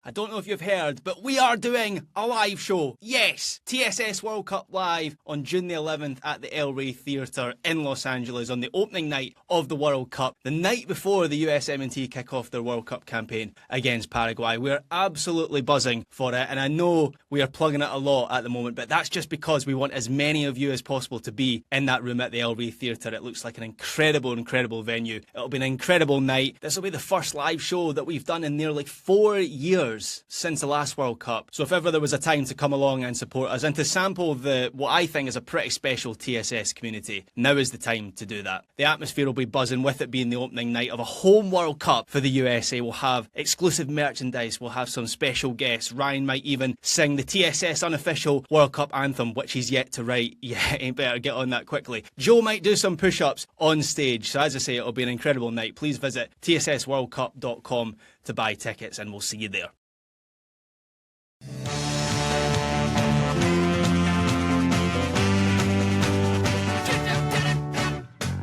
I don't know if you've heard, but we are doing a live show. Yes, TSS World Cup Live on June the 11th at the El Rey Theatre in Los Angeles on the opening night of the World Cup, the night before the USMNT kick off their World Cup campaign against Paraguay. We're absolutely buzzing for it, and I know we are plugging it a lot at the moment, but that's just because we want as many of you as possible to be in that room at the El Rey Theatre. It looks like an incredible venue. It'll be an incredible night. This will be the first live show that we've done in nearly 4 years since the last World Cup. So if ever there was a time to come along and support us and to sample what I think is a pretty special TSS community, now is the time to do that. The atmosphere will be buzzing with it being the opening night of a home World Cup for the USA. We'll have exclusive merchandise. We'll have some special guests. Ryan might even sing the TSS unofficial World Cup anthem, which he's yet to write. Yeah, he better get on that quickly. Joe might do some push-ups on stage. So as I say, it'll be an incredible night. Please visit tssworldcup.com to buy tickets, and we'll see you there.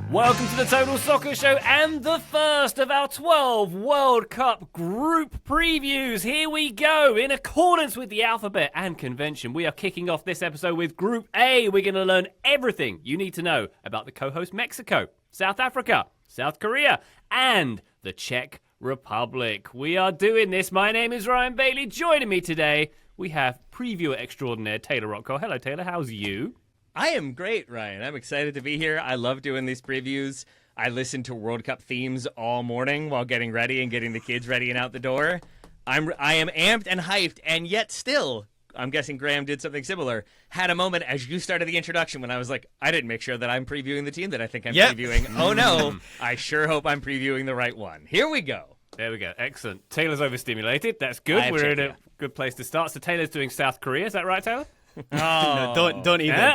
Welcome to the Total Soccer Show and the first of our 12 World Cup group previews. Here we go. In accordance with the alphabet and convention, we are kicking off this episode with Group A. We're going to learn everything you need to know about the co-host Mexico, South Africa, South Korea, and the Czech Republic. We are doing this. My name is Ryan Bailey. Joining me today, we have previewer extraordinaire Taylor Rockwell. Hello, Taylor. How's you? I am great, Ryan. I'm excited to be here. I love doing these previews. I listen to World Cup themes all morning while getting ready and getting the kids ready and out the door. I am amped and hyped, and yet still, I'm guessing Graham did something similar, had a moment as you started the introduction when I was like, I didn't make sure that I'm previewing the team that I think I'm previewing. Oh no, I sure hope I'm previewing the right one. Here we go. There we go. Excellent. Taylor's overstimulated. That's good. We're in a good place to start. So Taylor's doing South Korea. Is that right, Taylor? No, don't even.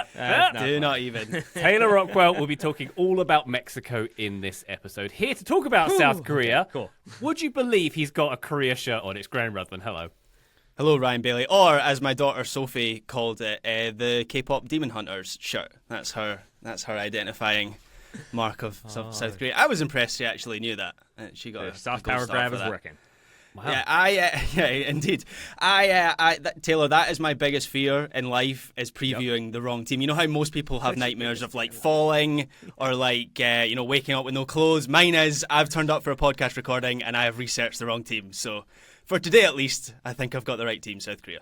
Do not even. Taylor Rockwell will be talking all about Mexico in this episode. Here to talk about South Korea. Okay, cool. Would you believe he's got a Korea shirt on? It's Graham Ruthven. Hello. Hello, Ryan Bailey. Or, as my daughter Sophie called it, the K-pop Demon Hunters shirt. That's her identifying mark of South Korea. I was impressed she actually knew that. She got a soft power grab is working. Wow. Yeah, indeed. Taylor, that is my biggest fear in life, is previewing the wrong team. You know how most people have nightmares of like falling or like waking up with no clothes. Mine is I've turned up for a podcast recording and I have researched the wrong team. So for today at least, I think I've got the right team, South Korea.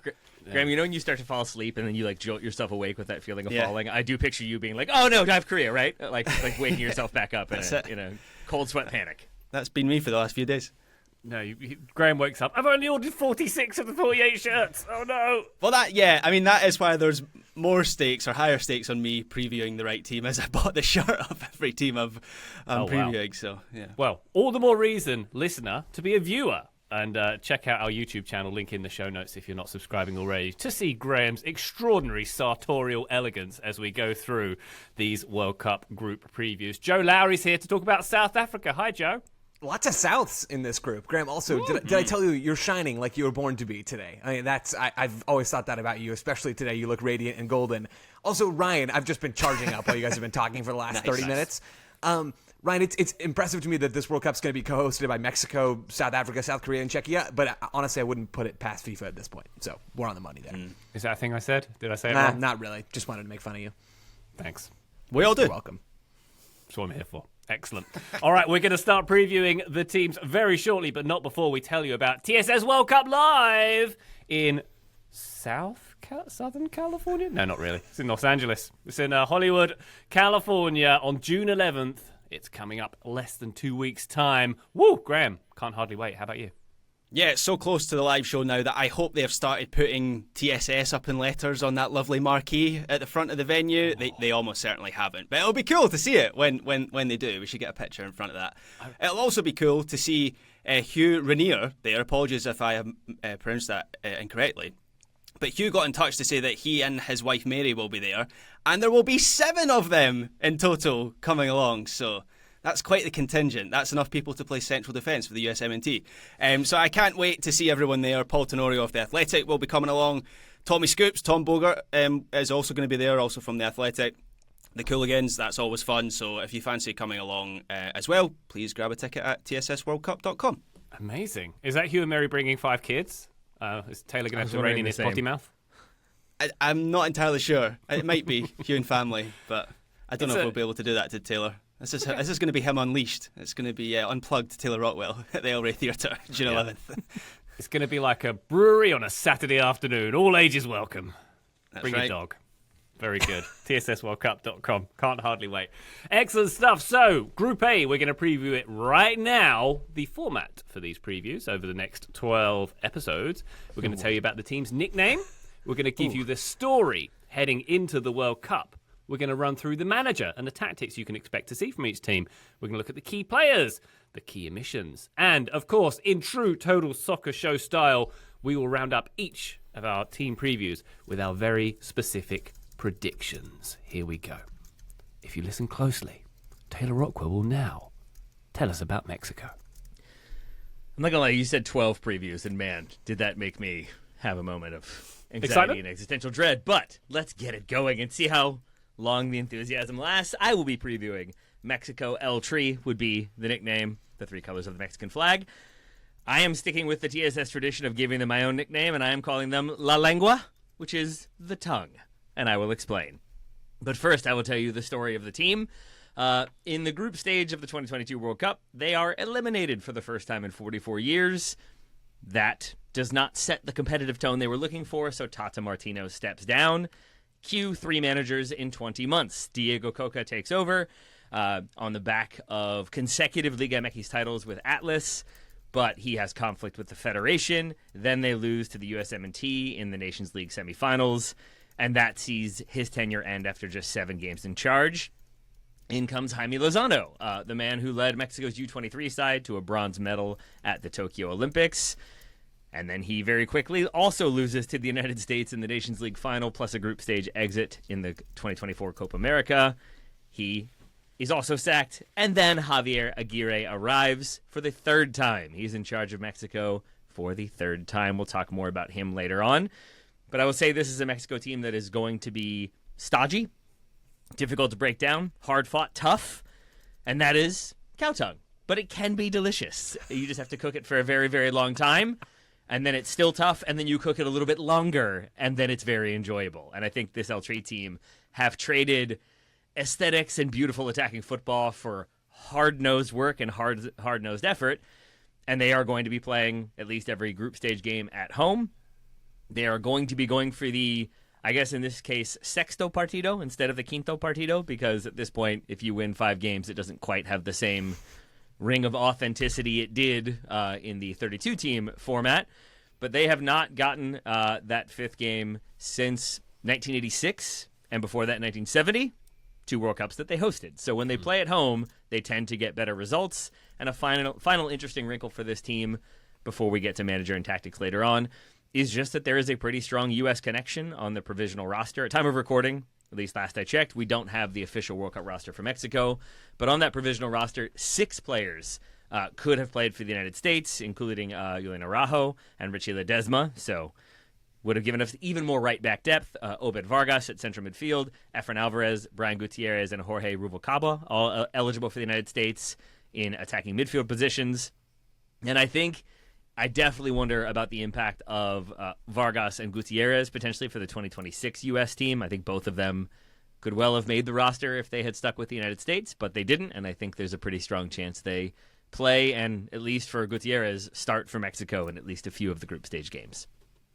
Graham, you know when you start to fall asleep and then you like jolt yourself awake with that feeling of falling? I do picture you being like, oh no, I have Korea, right? Like waking yourself back up in a cold sweat panic. That's been me for the last few days. No, Graham wakes up. I've only ordered 46 of the 48 shirts. Oh no. Well, that is why there's more stakes or higher stakes on me previewing the right team, as I bought the shirt of every team I'm previewing. Wow. So yeah. Well, all the more reason, listener, to be a viewer. And check out our YouTube channel, link in the show notes if you're not subscribing already, to see Graham's extraordinary sartorial elegance as we go through these World Cup group previews. Joe Lowry's here to talk about South Africa. Hi, Joe. Lots of Souths in this group. Graham, also, did I tell you you're shining like you were born to be today? I mean, I've always thought that about you, especially today. You look radiant and golden. Also, Ryan, I've just been charging up while you guys have been talking for the last 30 minutes. Ryan, it's impressive to me that this World Cup's going to be co-hosted by Mexico, South Africa, South Korea, and Czechia, but honestly, I wouldn't put it past FIFA at this point. So we're on the money there. Is that a thing I said? Did I say it wrong? Not really. Just wanted to make fun of you. Thanks. We all do. You're welcome. That's what I'm here for. Excellent. All right, we're going to start previewing the teams very shortly, but not before we tell you about TSS World Cup Live in Southern California? No, not really. It's in Los Angeles. It's in Hollywood, California on June 11th. It's coming up less than 2 weeks' time. Woo, Graham, can't hardly wait. How about you? Yeah, it's so close to the live show now that I hope they have started putting TSS up in letters on that lovely marquee at the front of the venue. They almost certainly haven't. But it'll be cool to see it when they do. We should get a picture in front of that. It'll also be cool to see Hugh Rainier there. Apologies if I have pronounced that incorrectly. But Hugh got in touch to say that he and his wife Mary will be there. And there will be 7 of them in total coming along. So that's quite the contingent. That's enough people to play central defence for the USMNT. So I can't wait to see everyone there. Paul Tenorio of The Athletic will be coming along. Tommy Scoops, Tom Bogart, is also going to be there, also from The Athletic. The Cooligans, that's always fun. So if you fancy coming along as well, please grab a ticket at tssworldcup.com. Amazing. Is that Hugh and Mary bringing 5 kids? Is Taylor going to have to wondering rein in the his same. potty mouth? I'm not entirely sure. It might be Hugh and family, but I don't know It's if a- we'll be able to do that to Taylor. This is going to be him unleashed. It's going to be unplugged Taylor Rockwell at the El Rey Theatre, June 11th. It's going to be like a brewery on a Saturday afternoon. All ages welcome. That's Bring right. your dog. Very good. TSSWorldCup.com. Can't hardly wait. Excellent stuff. So, Group A, we're going to preview it right now. The format for these previews over the next 12 episodes. We're going to tell you about the team's nickname. We're going to give you the story heading into the World Cup. We're going to run through the manager and the tactics you can expect to see from each team. We're going to look at the key players, the key omissions. And, of course, in true Total Soccer Show style, we will round up each of our team previews with our very specific predictions. Here we go. If you listen closely, Taylor Rockwell will now tell us about Mexico. I'm not gonna lie, you said 12 previews, and man, did that make me have a moment of anxiety Excitement? and existential dread. But let's get it going and see how long the enthusiasm lasts. I will be previewing Mexico. El Tri would be the nickname, the three colors of the Mexican flag. I am sticking with the TSS tradition of giving them my own nickname, and I am calling them La Lengua, which is the tongue, and I will explain. But first, I will tell you the story of the team. In the group stage of the 2022 World Cup, they are eliminated for the first time in 44 years. That does not set the competitive tone they were looking for, so Tata Martino steps down. Cue 3 managers in 20 months. Diego Coca takes over on the back of consecutive Liga MX titles with Atlas, but he has conflict with the Federation. Then they lose to the USMNT in the Nations League semifinals, and that sees his tenure end after just 7 games in charge. In comes Jaime Lozano, the man who led Mexico's U23 side to a bronze medal at the Tokyo Olympics. And then he very quickly also loses to the United States in the Nations League final, plus a group stage exit in the 2024 Copa America. He is also sacked. And then Javier Aguirre arrives for the 3rd time. He's in charge of Mexico for the 3rd time. We'll talk more about him later on. But I will say this is a Mexico team that is going to be stodgy, difficult to break down, hard-fought, tough, and that is cow tongue. But it can be delicious. You just have to cook it for a very, very long time, and then it's still tough, and then you cook it a little bit longer, and then it's very enjoyable. And I think this El Tri team have traded aesthetics and beautiful attacking football for hard-nosed work and hard-nosed effort, and they are going to be playing at least every group stage game at home. They are going to be going for the, I guess in this case, sexto partido instead of the quinto partido, because at this point, if you win 5 games, it doesn't quite have the same ring of authenticity it did in the 32-team format. But they have not gotten that 5th game since 1986, and before that, 1970, 2 World Cups that they hosted. So when they play at home, they tend to get better results. And a final interesting wrinkle for this team, before we get to manager and tactics later on, is just that there is a pretty strong U.S. connection on the provisional roster. At time of recording, at least last I checked, we don't have the official World Cup roster for Mexico. But on that provisional roster, 6 players could have played for the United States, including Julian Araujo and Richie Ledesma. So would have given us even more right-back depth. Obed Vargas at central midfield, Efrain Alvarez, Brian Gutierrez, and Jorge Rubalcaba, all eligible for the United States in attacking midfield positions. And I definitely wonder about the impact of Vargas and Gutierrez potentially for the 2026 U.S. team. I think both of them could well have made the roster if they had stuck with the United States, but they didn't, and I think there's a pretty strong chance they play and, at least for Gutierrez, start for Mexico in at least a few of the group stage games.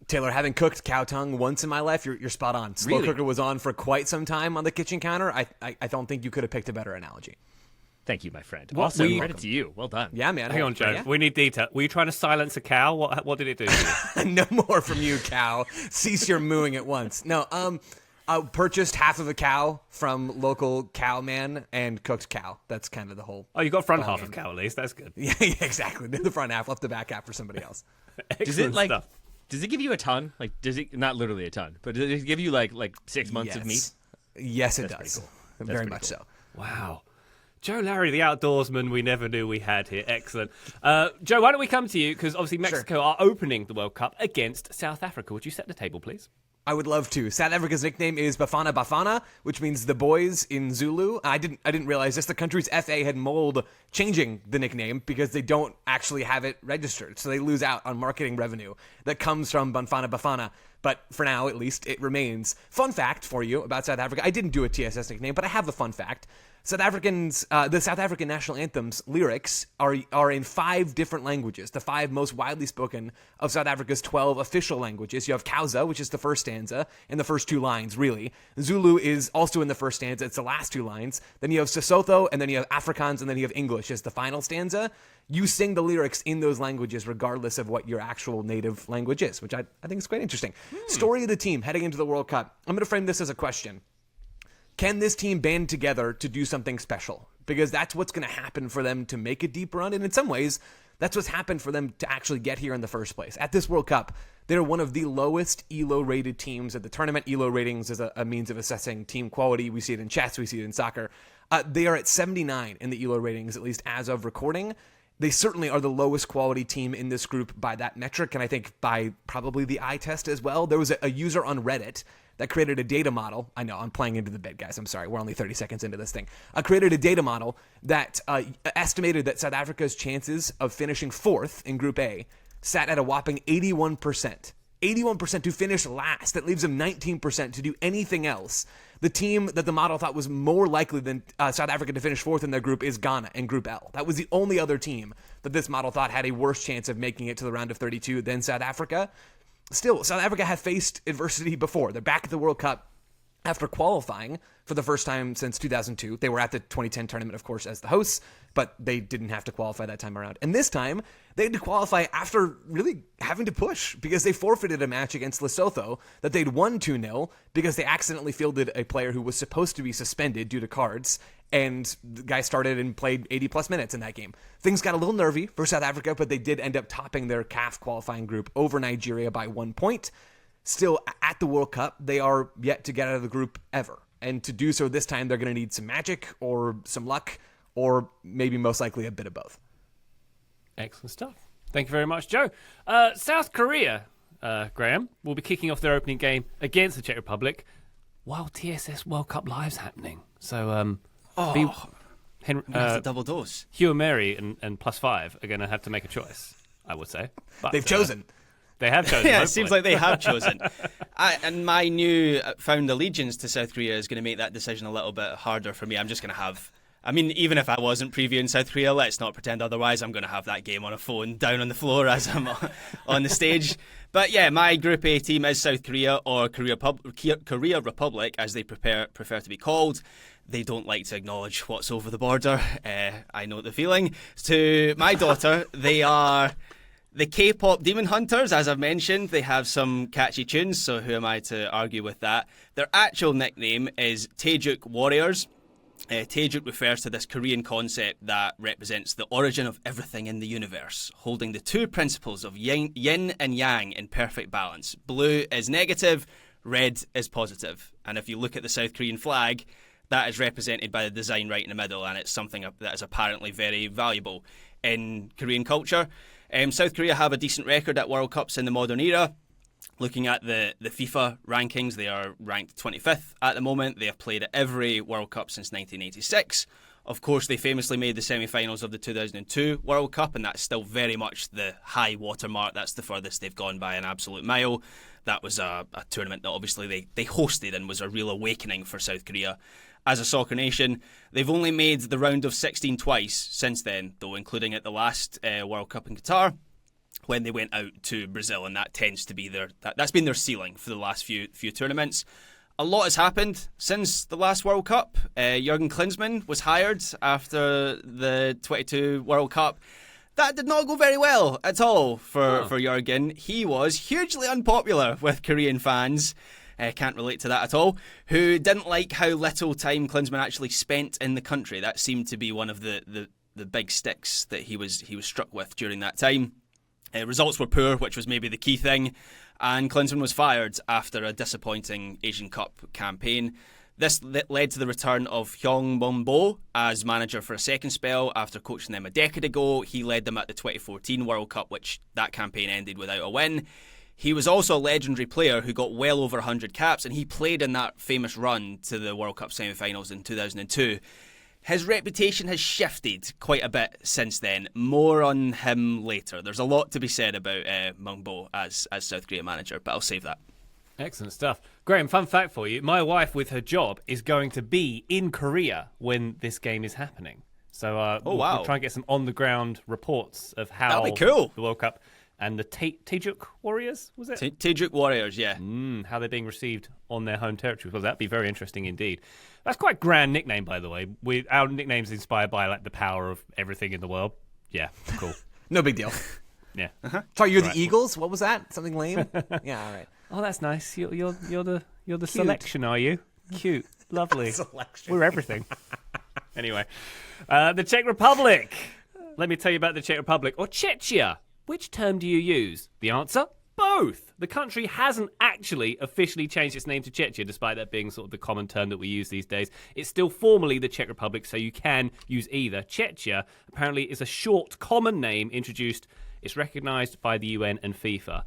Taylor, having cooked cow tongue once in my life, you're spot on. Slow Really? cooker was on for quite some time on the kitchen counter. I don't think you could have picked a better analogy. Thank you, my friend. What Also, we- credit to you. Well done. Yeah, man. Hang on, Joe. Yeah. We need detail. Were you trying to silence a cow? What did it do to you? No more from you, cow. Cease your mooing at once. No, I purchased half of a cow from local cow man and cooked cow. That's kind of the whole. Oh, you got front half of cow at least. That's good. Yeah, exactly. The front half, left the back half for somebody else. Excellent stuff. Does it give you a ton? Like, does it not literally a ton, but does it give you like 6 months of meat? Yes, it That's does. pretty cool. Very pretty much cool. so. Wow. Joe Larry, the outdoorsman we never knew we had here. Excellent. Joe, why don't we come to you? Because obviously Mexico are opening the World Cup against South Africa. Would you set the table, please? I would love to. South Africa's nickname is Bafana Bafana, which means the boys in Zulu. I didn't realize this. The country's FA had mulled changing the nickname because they don't actually have it registered. So they lose out on marketing revenue that comes from Bafana Bafana. But for now, at least, it remains. Fun fact for you about South Africa. I didn't do a TSS nickname, but I have the fun fact. The South African national anthem's lyrics are in 5 different languages, the 5 most widely spoken of South Africa's 12 official languages. You have Xhosa, which is the first stanza, and the first 2 lines, really. Zulu is also in the first stanza. It's the last 2 lines. Then you have Sesotho, and then you have Afrikaans, and then you have English as the final stanza. You sing the lyrics in those languages regardless of what your actual native language is, which I think is quite interesting. Story of the team heading into the World Cup. I'm going to frame this as a question. Can this team band together to do something special? Because that's what's going to happen for them to make a deep run. And in some ways, that's what's happened for them to actually get here in the first place. At this World Cup, they're one of the lowest ELO-rated teams at the tournament. ELO ratings is a means of assessing team quality. We see it in chess. We see it in soccer. They are at 79 in the ELO ratings, at least as of recording. They certainly are the lowest quality team in this group by that metric, and I think by probably the eye test as well. There was a user on Reddit that created a data model. I know, I'm playing into the bid, guys. I'm sorry. We're only 30 seconds into this thing. I created a data model that estimated that South Africa's chances of finishing 4th in Group A sat at a whopping 81%. 81% to finish last. That leaves them 19% to do anything else. The team that the model thought was more likely than South Africa to finish 4th in their group is Ghana in Group L. That was the only other team that this model thought had a worse chance of making it to the round of 32 than South Africa. Still, South Africa have faced adversity before. They're back at the World Cup after qualifying for the first time since 2002. They were at the 2010 tournament, of course, as the hosts, but they didn't have to qualify that time around. And this time, they had to qualify after really having to push because they forfeited a match against Lesotho that they'd won 2-0 because they accidentally fielded a player who was supposed to be suspended due to cards, and the guy started and played 80-plus minutes in that game. Things got a little nervy for South Africa, but they did end up topping their CAF qualifying group over Nigeria by 1 point. Still, at the World Cup, they are yet to get out of the group ever. And to do so this time, they're going to need some magic or some luck or maybe most likely a bit of both. Excellent stuff. Thank you very much, Joe. South Korea, Graham, will be kicking off their opening game against the Czech Republic while TSS World Cup Live's happening. So, the double dose. Hugh and Mary and +5 are going to have to make a choice, I would say. But, They've chosen. They have chosen. Yeah, hopefully. it seems like they have chosen. And my new found allegiance to South Korea is going to make that decision a little bit harder for me. I'm just going to have... I mean, even if I wasn't previewing South Korea, let's not pretend otherwise. I'm going to have that game on a phone down on the floor as I'm on the stage. But yeah, my Group A team is South Korea, or Korea Republic, as they prefer to be called. They don't like to acknowledge what's over the border. I know the feeling. To my daughter, they are the K-pop Demon Hunters, as I've mentioned. They have some catchy tunes, so who am I to argue with that? Their actual nickname is Taejuk Warriors. Taejuk refers to this Korean concept that represents the origin of everything in the universe, holding the 2 principles of yin and yang in perfect balance. Blue is negative, red is positive. And if you look at the South Korean flag, that is represented by the design right in the middle, and it's something that is apparently very valuable in Korean culture. South Korea have a decent record at World Cups in the modern era. Looking at the FIFA rankings, they are ranked 25th at the moment. They have played at every World Cup since 1986. Of course, they famously made the semi-finals of the 2002 World Cup, and that's still very much the high watermark. That's the furthest they've gone by an absolute mile. That was a tournament that obviously they hosted and was a real awakening for South Korea as a soccer nation. They've only made the round of 16 twice since then, though, including at the last World Cup in Qatar, when they went out to Brazil, and that tends to be that's been their ceiling for the last few tournaments. A lot has happened since the last World Cup. Jurgen Klinsmann was hired after the 22 World Cup. That did not go very well at all for Jurgen. He was hugely unpopular with Korean fans. Can't relate to that at all. Who didn't like how little time Klinsmann actually spent in the country. That seemed to be one of the big sticks that he was struck with during that time. Results were poor, which was maybe the key thing, and Klinsmann was fired after a disappointing Asian Cup campaign. This led to the return of Hyung Mon-bo as manager for a second spell after coaching them a decade ago. He led them at the 2014 World Cup, which that campaign ended without a win. He was also a legendary player who got well over 100 caps, and he played in that famous run to the World Cup semi-finals in 2002. His reputation has shifted quite a bit since then. More on him later. There's a lot to be said about Mungbo as South Korea manager, but I'll save that. Excellent stuff. Graham, fun fact for you. My wife, with her job, is going to be in Korea when this game is happening. So we'll try and get some on-the-ground reports of how That'll be cool. The World Cup and the Taejuk Warriors, was it? Taejuk Warriors, yeah. How they're being received on their home territory. Well, that'd be very interesting indeed. That's quite a grand nickname, by the way. Our nickname's inspired by like the power of everything in the world. Yeah, cool. No big deal. Yeah. Sorry, you're the Eagles? What was that? Something lame? Yeah, all right. Oh, that's nice. You're the selection, are you? Cute, lovely. Selection. We're everything. Anyway, the Czech Republic. Let me tell you about the Czech Republic, or Czechia. Which term do you use? The answer? Both. The country hasn't actually officially changed its name to Czechia, despite that being sort of the common term that we use these days. It's still formally the Czech Republic, so you can use either. Czechia apparently is a short common name introduced. It's recognised by the UN and FIFA.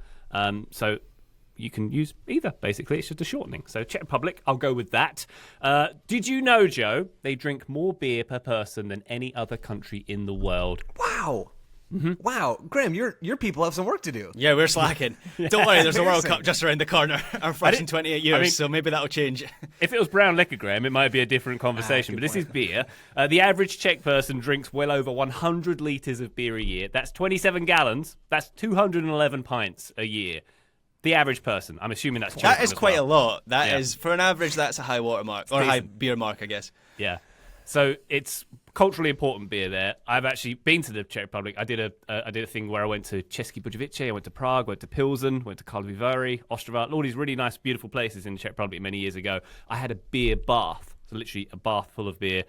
So you can use either, basically. It's just a shortening. So Czech Republic, I'll go with that. Did you know, Joe, they drink more beer per person than any other country in the world? Wow. Mm-hmm. Wow, Graham, your people have some work to do. Yeah, we're slacking. Don't worry, there's a World Cup just around the corner. Our first in 28 years, so maybe that'll change. If it was brown liquor, Graham, it might be a different conversation. But this is beer. The average Czech person drinks well over 100 litres of beer a year. That's 27 gallons. That's 211 pints a year. The average person. I'm assuming that's children. That is quite a lot. That is, for an average, that's a high water mark. Or a high beer mark, I guess. Yeah. So it's culturally important beer there. I've actually been to the Czech Republic. I did a thing where I went to České Budějovice, I went to Prague, went to Pilsen, went to Karlovy Vary, Ostrava, all these really nice, beautiful places in the Czech Republic many years ago. I had a beer bath, so literally a bath full of beer.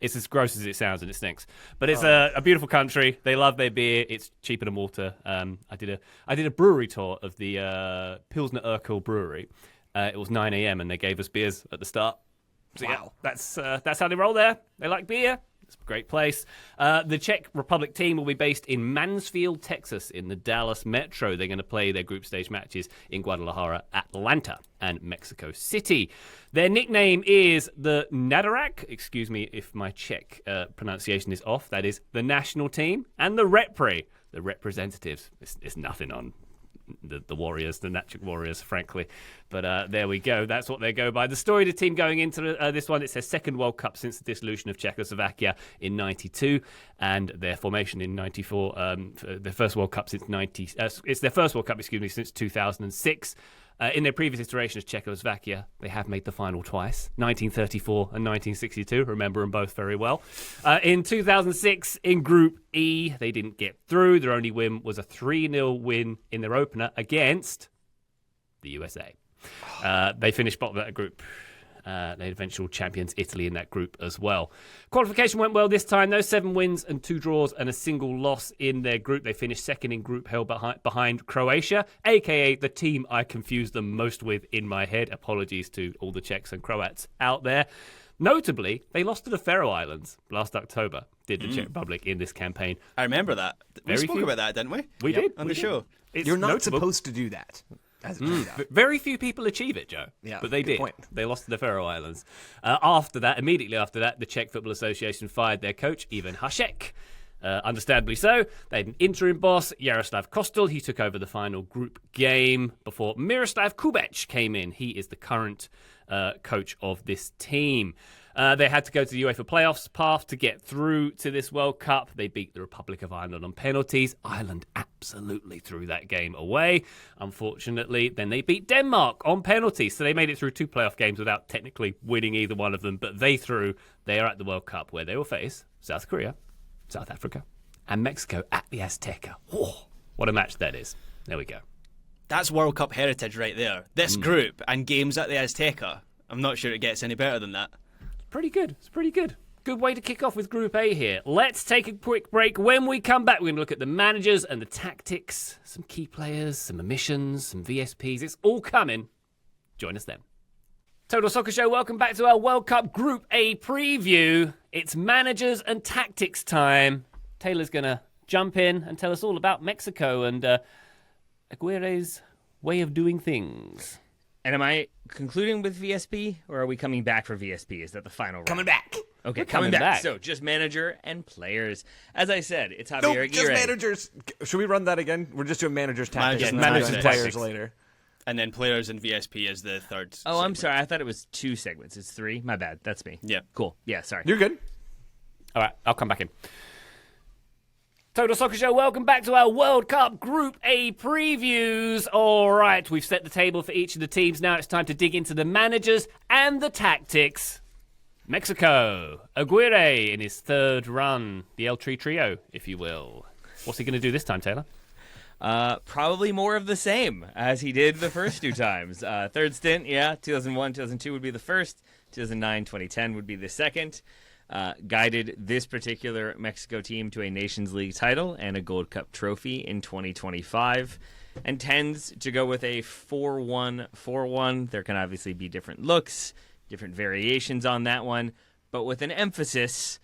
It's as gross as it sounds and it stinks. But it's a beautiful country. They love their beer. It's cheaper than water. I did a brewery tour of the Pilsner Urquell brewery. It was 9 a.m. and they gave us beers at the start. So, wow. Yeah, that's how they roll there. They like beer. It's a great place. The Czech Republic team will be based in Mansfield, Texas, in the Dallas Metro. They're going to play their group stage matches in Guadalajara, Atlanta, and Mexico City. Their nickname is the Nadarak. Excuse me if my Czech pronunciation is off. That is the national team. And the Repre, the representatives. It's nothing on the Warriors, the Czech Warriors, frankly. But there we go. That's what they go by. The story of the team going into this one, it's their second World Cup since the dissolution of Czechoslovakia in 92 and their formation in 94. Their first World Cup since it's their first World Cup, since 2006. In their previous iteration as Czechoslovakia, they have made the final twice, 1934 and 1962. Remember them both very well. In 2006, in Group E, they didn't get through. Their only win was a 3-0 win in their opener against the USA. They finished bottom of that group. They eventual champions Italy in that group as well. Qualification went well this time, though. 7 wins and 2 draws and a single loss in their group. They finished second in group held behind Croatia, a.k.a. the team I confused them most with in my head. Apologies to all the Czechs and Croats out there. Notably, they lost to the Faroe Islands last October, did the Czech Republic in this campaign. I remember that. We spoke about that, didn't we? We did. On the show. You're not supposed to do that. Very few people achieve it, Joe. Yeah, but they did. Point. They lost to the Faroe Islands. Immediately after that, the Czech Football Association fired their coach, Ivan Hašek. Understandably so. They had an interim boss, Jaroslav Kostel. He took over the final group game before Miroslav Kubec came in. He is the current coach of this team. They had to go to the UEFA playoffs path to get through to this World Cup. They beat the Republic of Ireland on penalties. Ireland absolutely threw that game away, unfortunately. Then they beat Denmark on penalties. So they made it through 2 playoff games without technically winning either one of them. But they are at the World Cup where they will face South Korea, South Africa, and Mexico at the Azteca. Oh, what a match that is. There we go. That's World Cup heritage right there. This group and games at the Azteca. I'm not sure it gets any better than that. Pretty good. It's pretty good. Good way to kick off with Group A here. Let's take a quick break. When we come back, we're going to look at the managers and the tactics, some key players, some omissions, some VSPs. It's all coming. Join us then. Total Soccer Show, welcome back to our World Cup Group A preview. It's managers and tactics time. Taylor's going to jump in and tell us all about Mexico and Aguirre's way of doing things. And am I concluding with VSP, or are we coming back for VSP? Is that the final round? Coming back. Okay, We're coming coming back. back. So just manager and players. As I said, it's Javier No, Aguirre. just managers. Should we run that again? We're just doing managers tactics and Managers then tactics. players later. And then players and VSP is the third. Oh, I'm segment. sorry. I thought it was 2 segments. It's 3. My bad. That's me. Yeah. Cool. Yeah, sorry. You're good. All right, I'll come back in. Total Soccer Show, welcome back to our World Cup Group A previews. All right, we've set the table for each of the teams. Now it's time to dig into the managers and the tactics. Mexico, Aguirre in his third run, the El Tri Trio, if you will. What's he going to do this time, Taylor? Probably more of the same as he did the first 2 times. Third stint, 2001, 2002 would be the first. 2009, 2010 would be the second. Guided this particular Mexico team to a Nations League title and a Gold Cup trophy in 2025, and tends to go with a 4-1-4-1. There can obviously be different looks, different variations on that one, but with an emphasis,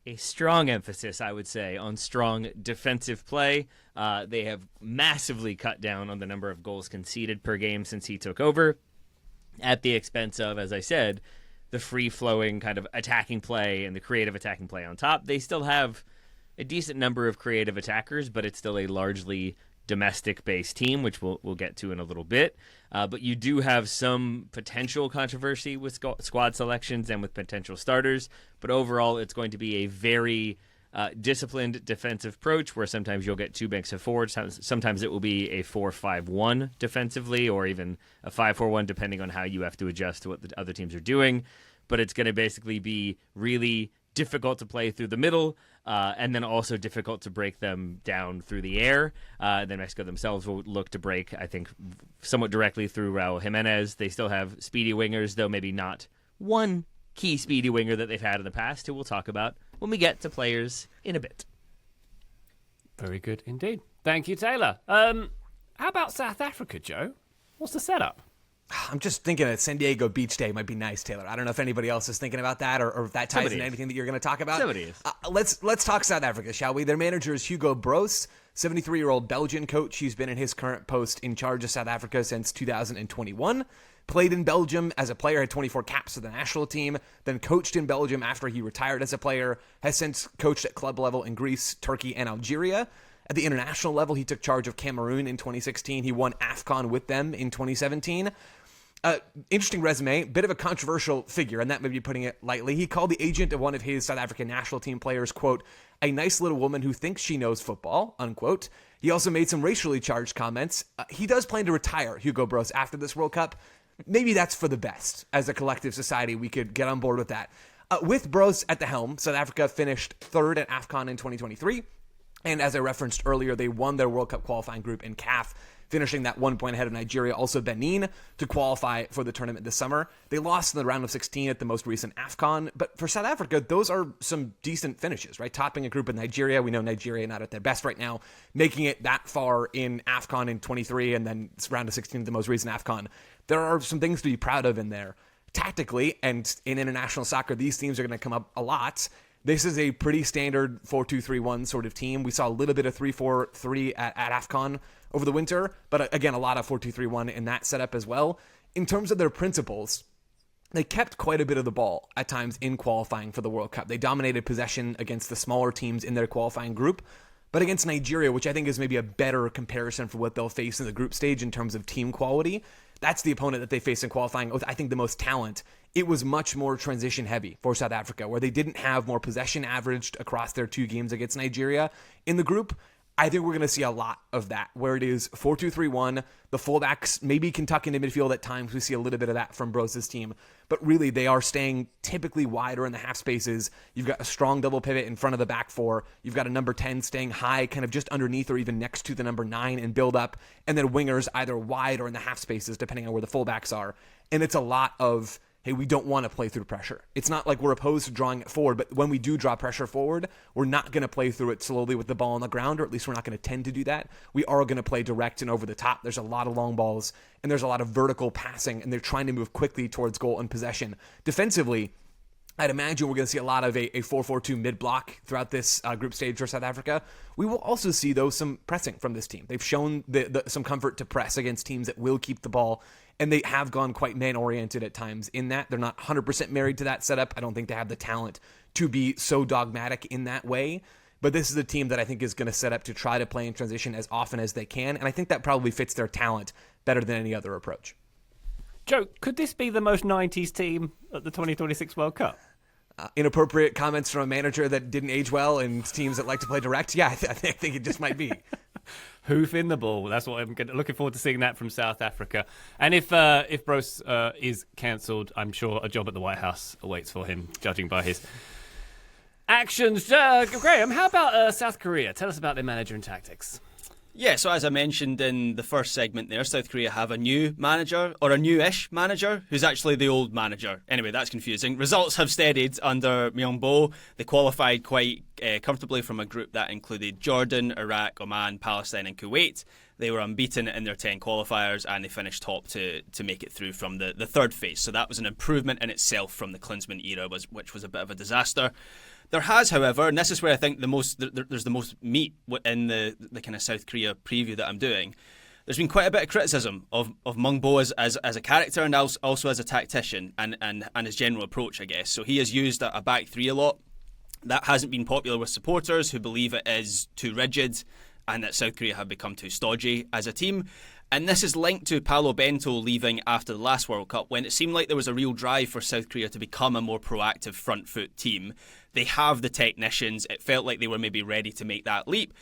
a strong emphasis, I would say, on strong defensive play. They have massively cut down on the number of goals conceded per game since he took over, at the expense of, as I said, the free-flowing kind of attacking play and the creative attacking play on top. They still have a decent number of creative attackers, but it's still a largely domestic-based team, which we'll get to in a little bit. But you do have some potential controversy with squad selections and with potential starters. But overall, it's going to be a very disciplined defensive approach where sometimes you'll get 2 banks of forwards. Sometimes it will be a 4-5-1 defensively, or even a 5-4-1, depending on how you have to adjust to what the other teams are doing. But it's going to basically be really difficult to play through the middle, and then also difficult to break them down through the air. Then Mexico themselves will look to break, I think, somewhat directly through Raul Jimenez. They still have speedy wingers, though maybe not one key speedy winger that they've had in the past, who we'll talk about when we get to players in a bit. Very good indeed. Thank you, Taylor. How about South Africa, Joe? What's the setup? I'm just thinking that San Diego Beach Day might be nice, Taylor. I don't know if anybody else is thinking about that or if that ties Somebody into is. anything that you're going to talk about. Somebody is. Let's talk South Africa, shall we? Their manager is Hugo Broos, 73-year-old Belgian coach. He's been in his current post in charge of South Africa since 2021. Played in Belgium as a player, had 24 caps for the national team, then coached in Belgium after he retired as a player, has since coached at club level in Greece, Turkey, and Algeria. At the international level, he took charge of Cameroon in 2016. He won AFCON with them in 2017. Interesting resume, bit of a controversial figure, and that may be putting it lightly. He called the agent of one of his South African national team players, quote, a nice little woman who thinks she knows football, unquote. He also made some racially charged comments. He does plan to retire, Hugo Broos, after this World Cup. Maybe that's for the best. As a collective society, we could get on board with that. With Broos at the helm, South Africa finished third at AFCON in 2023. And as I referenced earlier, they won their World Cup qualifying group in CAF, finishing that 1 point ahead of Nigeria, also Benin, to qualify for the tournament this summer. They lost in the round of 16 at the most recent AFCON, but for South Africa, those are some decent finishes, right? Topping a group in Nigeria. We know Nigeria not at their best right now. Making it that far in AFCON in 23 and then round of 16 at the most recent AFCON. There are some things to be proud of in there. Tactically, and in international soccer, these teams are going to come up a lot. This is a pretty standard 4-2-3-1 sort of team. We saw a little bit of 3-4-3 at AFCON over the winter, but again, a lot of 4-2-3-1 in that setup as well. In terms of their principles, they kept quite a bit of the ball at times in qualifying for the World Cup. They dominated possession against the smaller teams in their qualifying group, but against Nigeria, which I think is maybe a better comparison for what they'll face in the group stage in terms of team quality, that's the opponent that they faced in qualifying with, I think, the most talent. It was much more transition heavy for South Africa, where they didn't have more possession averaged across their 2 games against Nigeria in the group. I think we're going to see a lot of that, where it is 4-2-3-1. The fullbacks maybe can tuck into midfield at times. We see a little bit of that from Broos' team. But really, they are staying typically wider in the half spaces. You've got a strong double pivot in front of the back 4. You've got a number 10 staying high, kind of just underneath or even next to the number 9 and build up. And then wingers either wide or in the half spaces, depending on where the fullbacks are. And it's a lot of, hey, we don't want to play through pressure. It's not like we're opposed to drawing it forward, but when we do draw pressure forward, we're not going to play through it slowly with the ball on the ground, or at least we're not going to tend to do that. We are going to play direct and over the top. There's a lot of long balls, and there's a lot of vertical passing, and they're trying to move quickly towards goal and possession. Defensively, I'd imagine we're going to see a lot of a 4-4-2 mid-block throughout this group stage for South Africa. We will also see, though, some pressing from this team. They've shown some comfort to press against teams that will keep the ball, and they have gone quite man-oriented at times in that. They're not 100% married to that setup. I don't think they have the talent to be so dogmatic in that way. But this is a team that I think is going to set up to try to play in transition as often as they can, and I think that probably fits their talent better than any other approach. Joe, could this be the most 90s team at the 2026 World Cup? Inappropriate comments from a manager that didn't age well and teams that like to play direct? Yeah, I think it just might be. Hoof in the ball. That's what I'm looking forward to seeing that from South Africa. And if Bruce is cancelled, I'm sure a job at the White House awaits for him, judging by his actions. Graham, how about South Korea? Tell us about their manager and tactics. Yeah, so as I mentioned in the first segment there, South Korea have a new manager, or a newish manager, who's actually the old manager. Anyway, that's confusing. Results have steadied under Myungbo. They qualified quite comfortably from a group that included Jordan, Iraq, Oman, Palestine and Kuwait. They were unbeaten in their 10 qualifiers and they finished top to make it through from the third phase. So that was an improvement in itself from the Klinsmann era, which was a bit of a disaster. There has, however, and this is where I think there's the most meat in the kind of South Korea preview that I'm doing. There's been quite a bit of criticism of Myungbo as a character and also as a tactician and his general approach, I guess. So he has used a back three a lot. That hasn't been popular with supporters who believe it is too rigid and that South Korea have become too stodgy as a team. And this is linked to Paolo Bento leaving after the last World Cup when it seemed like there was a real drive for South Korea to become a more proactive front foot team. They have the technicians. It felt like they were maybe ready to make that leap.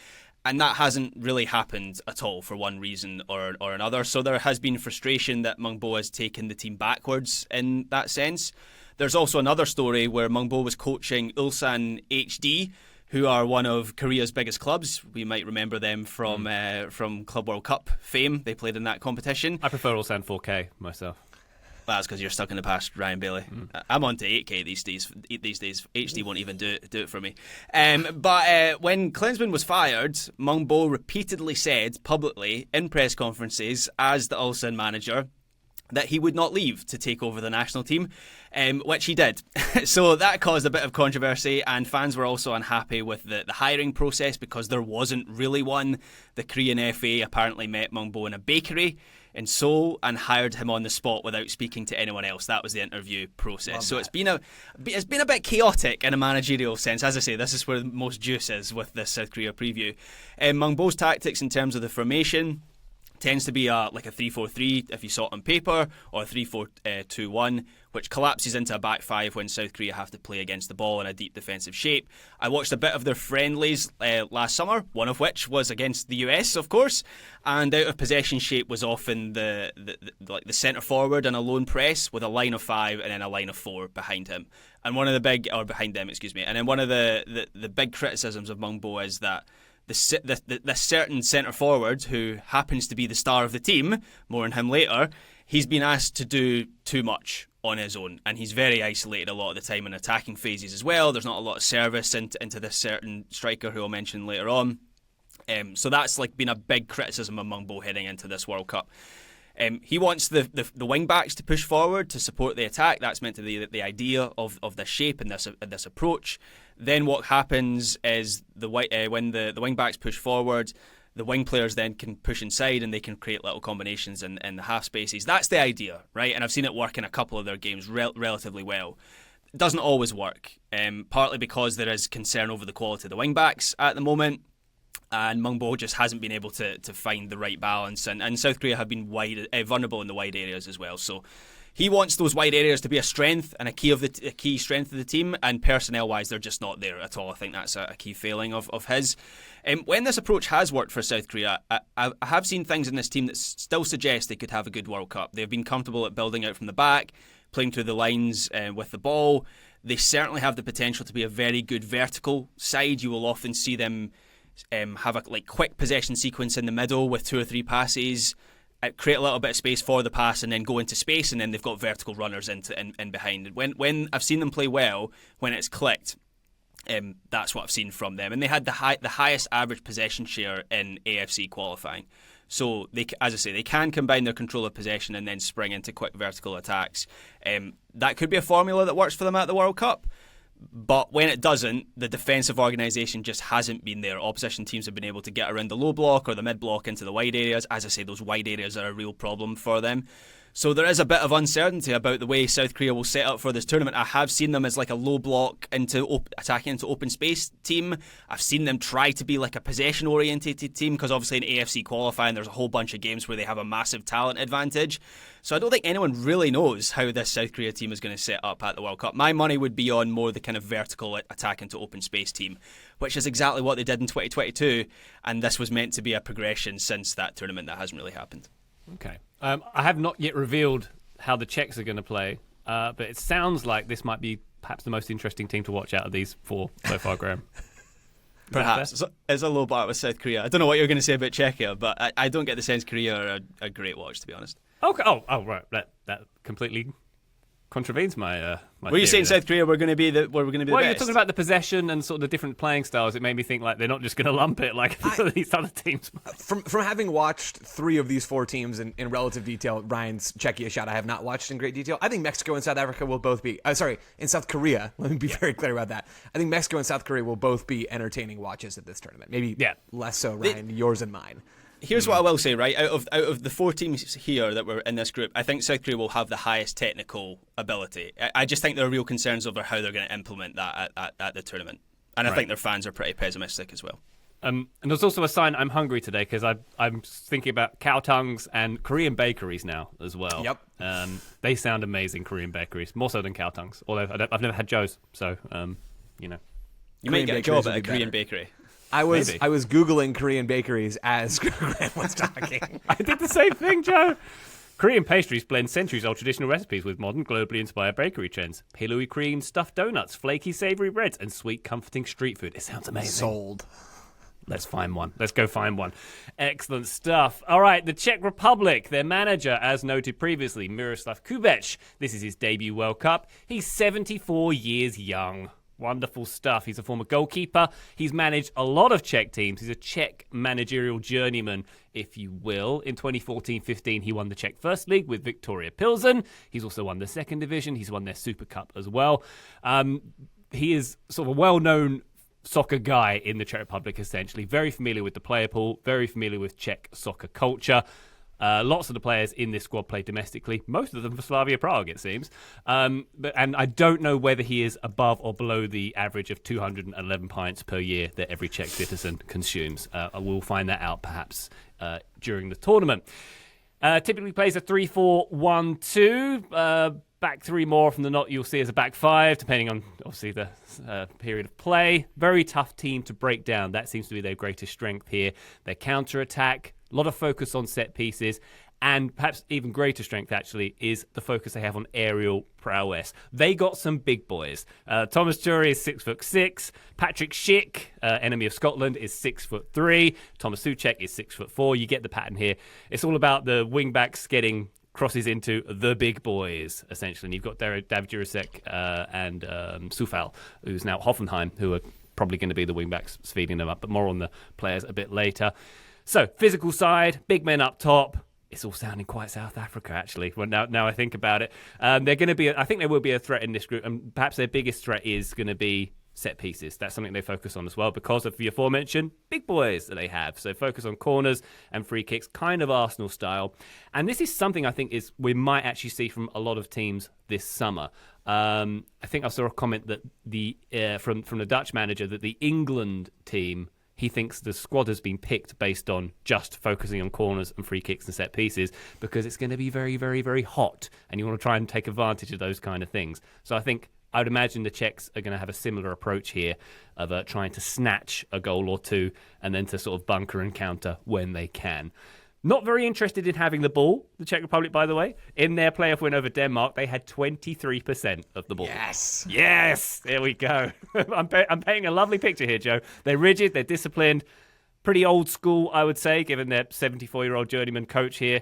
And that hasn't really happened at all for one reason or another. So there has been frustration that Myungbo has taken the team backwards in that sense. There's also another story where Myungbo was coaching Ulsan HD, who are one of Korea's biggest clubs. We might remember them from Club World Cup fame. They played in that competition. I prefer Ulsan 4K myself. Well, that's because you're stuck in the past, Ryan Bailey. I'm on to 8K these days. HD won't even do it for me. But when Klinsmann was fired, Myungbo repeatedly said publicly in press conferences as the Ulsan manager that he would not leave to take over the national team, which he did. So that caused a bit of controversy, and fans were also unhappy with the hiring process because there wasn't really one. The Korean FA apparently met Myungbo in a bakery in Seoul and hired him on the spot without speaking to anyone else. That was the interview process. So it's been a bit chaotic in a managerial sense. As I say, this is where the most juice is with this South Korea preview. Myungbo's tactics in terms of the formation tends to be like a 3-4-3 if you saw it on paper, or a 3-4-2-1, which collapses into a back five when South Korea have to play against the ball in a deep defensive shape. I watched a bit of their friendlies last summer, one of which was against the US, of course, and out of possession shape was often the centre forward and a lone press with a line of five and then a line of four behind him. And one of the big, or behind them, excuse me. And then one of the big criticisms of Myungbo is that the certain centre forward who happens to be the star of the team, more on him later, he's been asked to do too much on his own, and he's very isolated a lot of the time in attacking phases as well. There's not a lot of service into this certain striker who I'll mention later on. So that's been a big criticism of Myungbo heading into this World Cup. He wants the wing backs to push forward to support the attack. That's meant to be the idea of this shape and this approach. Then what happens is when the wing backs push forward, the wing players then can push inside and they can create little combinations in the half spaces. That's the idea, right? And I've seen it work in a couple of their games relatively well. It doesn't always work, partly because there is concern over the quality of the wing backs at the moment. And Myungbo just hasn't been able to find the right balance. And South Korea have been vulnerable in the wide areas as well. So he wants those wide areas to be a strength and a key strength of the team. And personnel-wise, they're just not there at all. I think that's a key failing of his. When this approach has worked for South Korea, I have seen things in this team that still suggest they could have a good World Cup. They've been comfortable at building out from the back, playing through the lines with the ball. They certainly have the potential to be a very good vertical side. You will often see them have a quick possession sequence in the middle with 2 or 3 passes, create a little bit of space for the pass and then go into space, and then they've got vertical runners in behind. When I've seen them play well, when it's clicked, that's what I've seen from them. And they had the highest average possession share in AFC qualifying. So, as I say, they can combine their control of possession and then spring into quick vertical attacks. That could be a formula that works for them at the World Cup. But when it doesn't, the defensive organisation just hasn't been there. Opposition teams have been able to get around the low block or the mid block into the wide areas. As I say, those wide areas are a real problem for them. So there is a bit of uncertainty about the way South Korea will set up for this tournament. I have seen them as like a low block attacking into open space team. I've seen them try to be like a possession orientated team, because obviously in AFC qualifying there's a whole bunch of games where they have a massive talent advantage. So I don't think anyone really knows how this South Korea team is going to set up at the World Cup. My money would be on more the kind of vertical attack into open space team, which is exactly what they did in 2022, and this was meant to be a progression since that tournament. That hasn't really happened. Okay. I have not yet revealed how the Czechs are going to play, but it sounds like this might be perhaps the most interesting team to watch out of these four so far, Graham. Perhaps. It's a low bar with South Korea. I don't know what you're going to say about Czechia, but I don't get the sense Korea are a great watch, to be honest. Okay. Oh, right. That completely contravenes my. Were you saying South Korea were going to be the best? Well, you're talking about the possession and sort of the different playing styles. It made me think like they're not just going to lump it like these other teams. From having watched 3 of these 4 teams in relative detail, Ryan's Czechia shot I have not watched in great detail. I think Mexico and South Africa will both be. In South Korea. Let me be very clear about that. I think Mexico and South Korea will both be entertaining watches at this tournament. Maybe less so, Ryan, yours and mine. Here's what I will say, right? Out of the 4 teams here that were in this group, I think South Korea will have the highest technical ability. I just think there are real concerns over how they're going to implement that at the tournament. And I think their fans are pretty pessimistic as well. And there's also a sign I'm hungry today, because I'm thinking about cow tongues and Korean bakeries now as well. Yep. They sound amazing, Korean bakeries, more so than cow tongues. Although I've never had Joe's, so you may get a job at a Korean bakery. I was Googling Korean bakeries as Graham was talking. I did the same thing, Joe. Korean pastries blend centuries-old traditional recipes with modern, globally inspired bakery trends. Pillowy cream, stuffed donuts, flaky, savoury breads, and sweet, comforting street food. It sounds amazing. Sold. Let's find one. Let's go find one. Excellent stuff. All right, the Czech Republic, their manager, as noted previously, Miroslav Kubec. This is his debut World Cup. He's 74 years young. Wonderful stuff. He's a former goalkeeper. He's managed a lot of Czech teams. He's a Czech managerial journeyman, if you will. In 2014-15, he won the Czech First League with Victoria Pilsen. He's also won the Second Division. He's won their Super Cup as well. He is sort of a well-known soccer guy in the Czech Republic, essentially. Very familiar with the player pool, very familiar with Czech soccer culture. Lots of the players in this squad play domestically. Most of them for Slavia Prague, it seems. And I don't know whether he is above or below the average of 211 pints per year that every Czech citizen consumes. I will find that out perhaps during the tournament. Typically plays a 3-4-1-2. Back 3 more from the knot you'll see as a back 5, depending on, obviously, the period of play. Very tough team to break down. That seems to be their greatest strength here. Their counter-attack, a lot of focus on set pieces, and perhaps even greater strength, actually, is the focus they have on aerial prowess. They got some big boys. Thomas Turry is 6'6". Patrick Schick, enemy of Scotland, is 6'3". Thomas Souček is 6'4". You get the pattern here. It's all about the wing-backs getting crosses into the big boys, essentially. And you've got David Jurasek and Sufal, who's now at Hoffenheim, who are probably going to be the wing-backs feeding them up, but more on the players a bit later. So, physical side, big men up top. It's all sounding quite South Africa, actually, well, now I think about it. They're going to be, I think there will be a threat in this group, and perhaps their biggest threat is going to be set pieces. That's something they focus on as well because of the aforementioned big boys that they have. So focus on corners and free kicks, kind of Arsenal style. And this is something I think we might actually see from a lot of teams this summer. I think I saw a comment that from the Dutch manager that the England team, he thinks the squad has been picked based on just focusing on corners and free kicks and set pieces because it's going to be very, very, very hot and you want to try and take advantage of those kind of things. So I think I would imagine the Czechs are going to have a similar approach here of trying to snatch a goal or two and then to sort of bunker and counter when they can. Not very interested in having the ball, the Czech Republic, by the way. In their playoff win over Denmark, they had 23% of the ball. Yes! There we go. I'm painting a lovely picture here, Joe. They're rigid, they're disciplined, pretty old school, I would say, given their 74-year-old journeyman coach here.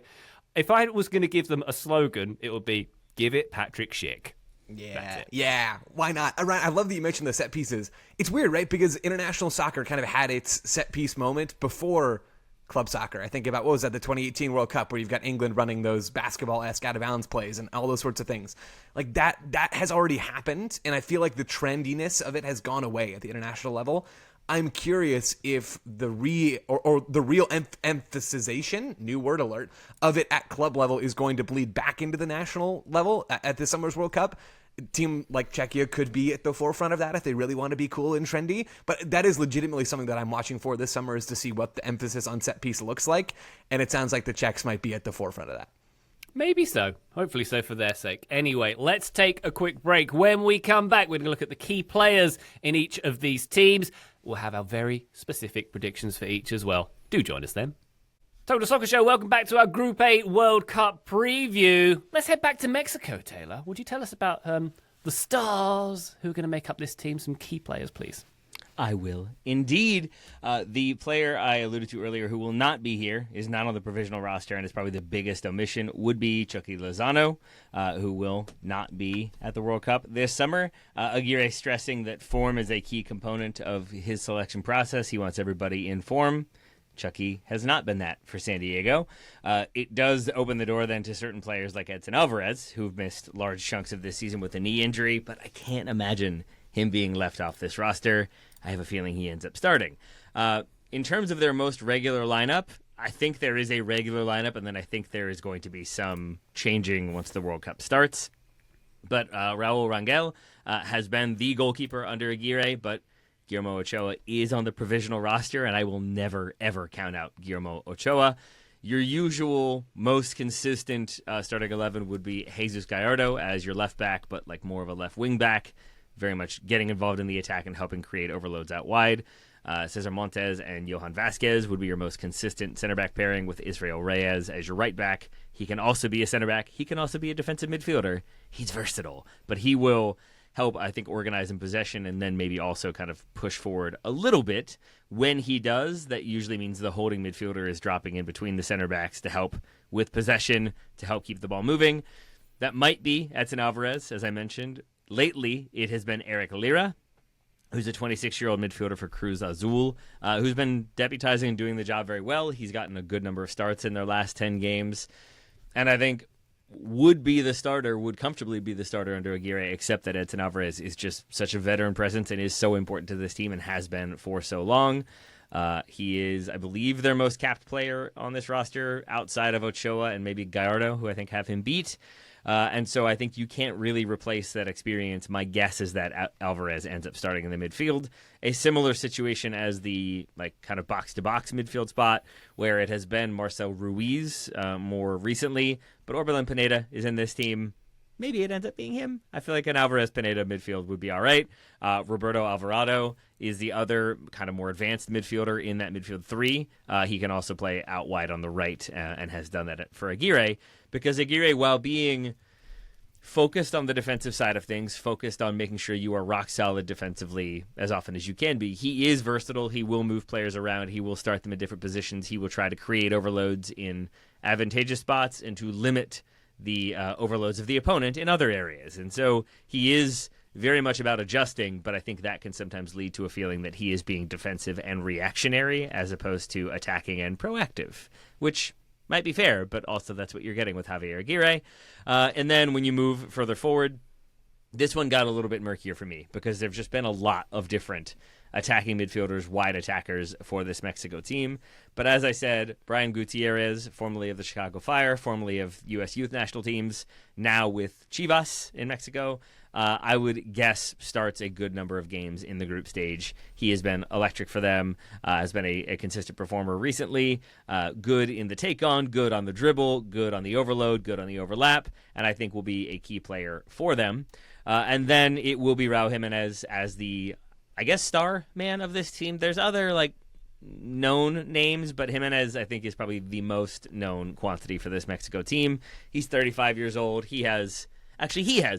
If I was going to give them a slogan, it would be, give it Patrick Schick. Yeah. Why not? I love that you mentioned the set pieces. It's weird, right? Because international soccer kind of had its set piece moment before club soccer. I think about, what was that, the 2018 World Cup, where you've got England running those basketball-esque out-of-bounds plays and all those sorts of things. Like, that has already happened, and I feel like the trendiness of it has gone away at the international level. I'm curious if the real emphasization, new word alert, of it at club level is going to bleed back into the national level at this summer's World Cup. A team like Czechia could be at the forefront of that if they really want to be cool and trendy. But that is legitimately something that I'm watching for this summer, is to see what the emphasis on set piece looks like. And it sounds like the Czechs might be at the forefront of that. Maybe so. Hopefully so for their sake. Anyway, let's take a quick break. When we come back, we're going to look at the key players in each of these teams. We'll have our very specific predictions for each as well. Do join us then. Total Soccer Show, welcome back to our Group A World Cup preview. Let's head back to Mexico, Taylor. Would you tell us about the stars who are going to make up this team, some key players, please? I will indeed. The player I alluded to earlier who will not be here, is not on the provisional roster, and is probably the biggest omission, would be Chucky Lozano, who will not be at the World Cup this summer. Aguirre stressing that form is a key component of his selection process. He wants everybody in form. Chucky has not been that for San Diego. It does open the door then to certain players like Edson Alvarez, who've missed large chunks of this season with a knee injury, but I can't imagine him being left off this roster. I have a feeling he ends up starting. In terms of their most regular lineup, I think there is a regular lineup, and then I think there is going to be some changing once the World Cup starts. But Raul Rangel has been the goalkeeper under Aguirre, but Guillermo Ochoa is on the provisional roster, and I will never, ever count out Guillermo Ochoa. Your usual, most consistent starting 11 would be Jesus Gallardo as your left back, but like more of a left wing back, very much getting involved in the attack and helping create overloads out wide. Cesar Montes and Johan Vasquez would be your most consistent center back pairing, with Israel Reyes as your right back. He can also be a center back. He can also be a defensive midfielder. He's versatile, but he will help, I think, organize in possession and then maybe also kind of push forward a little bit. When he does, that usually means the holding midfielder is dropping in between the center backs to help with possession, to help keep the ball moving. That might be Edson Alvarez, as I mentioned. Lately, it has been Eric Lira, who's a 26-year-old midfielder for Cruz Azul, who's been deputizing and doing the job very well. He's gotten a good number of starts in their last 10 games. And I think would comfortably be the starter under Aguirre, except that Edson Alvarez is just such a veteran presence and is so important to this team and has been for so long. He is, I believe, their most capped player on this roster outside of Ochoa and maybe Gallardo, who I think have him beat. And so I think you can't really replace that experience. My guess is that Alvarez ends up starting in the midfield. A similar situation as the kind of box-to-box midfield spot, where it has been Marcel Ruiz more recently, but Orbelin Pineda is in this team. Maybe it ends up being him. I feel like an Alvarez-Pineda midfield would be all right. Roberto Alvarado is the other kind of more advanced midfielder in that midfield three. He can also play out wide on the right and has done that for Aguirre, because Aguirre, while being focused on the defensive side of things, focused on making sure you are rock solid defensively as often as you can be, he is versatile. He will move players around. He will start them in different positions. He will try to create overloads in advantageous spots and to limit the overloads of the opponent in other areas. And so he is very much about adjusting, but I think that can sometimes lead to a feeling that he is being defensive and reactionary as opposed to attacking and proactive, which might be fair, but also that's what you're getting with Javier Aguirre. And then when you move further forward, this one got a little bit murkier for me because there've just been a lot of different attacking midfielders, wide attackers for this Mexico team. But as I said, Brian Gutierrez, formerly of the Chicago Fire, formerly of U.S. youth national teams, now with Chivas in Mexico, I would guess starts a good number of games in the group stage. He has been electric for them, has been a consistent performer recently, good in the take-on, good on the dribble, good on the overload, good on the overlap, and I think will be a key player for them. And then it will be Raul Jimenez as the, I guess, star man of this team. There's other, known names, but Jimenez, I think, is probably the most known quantity for this Mexico team. He's 35 years old. He has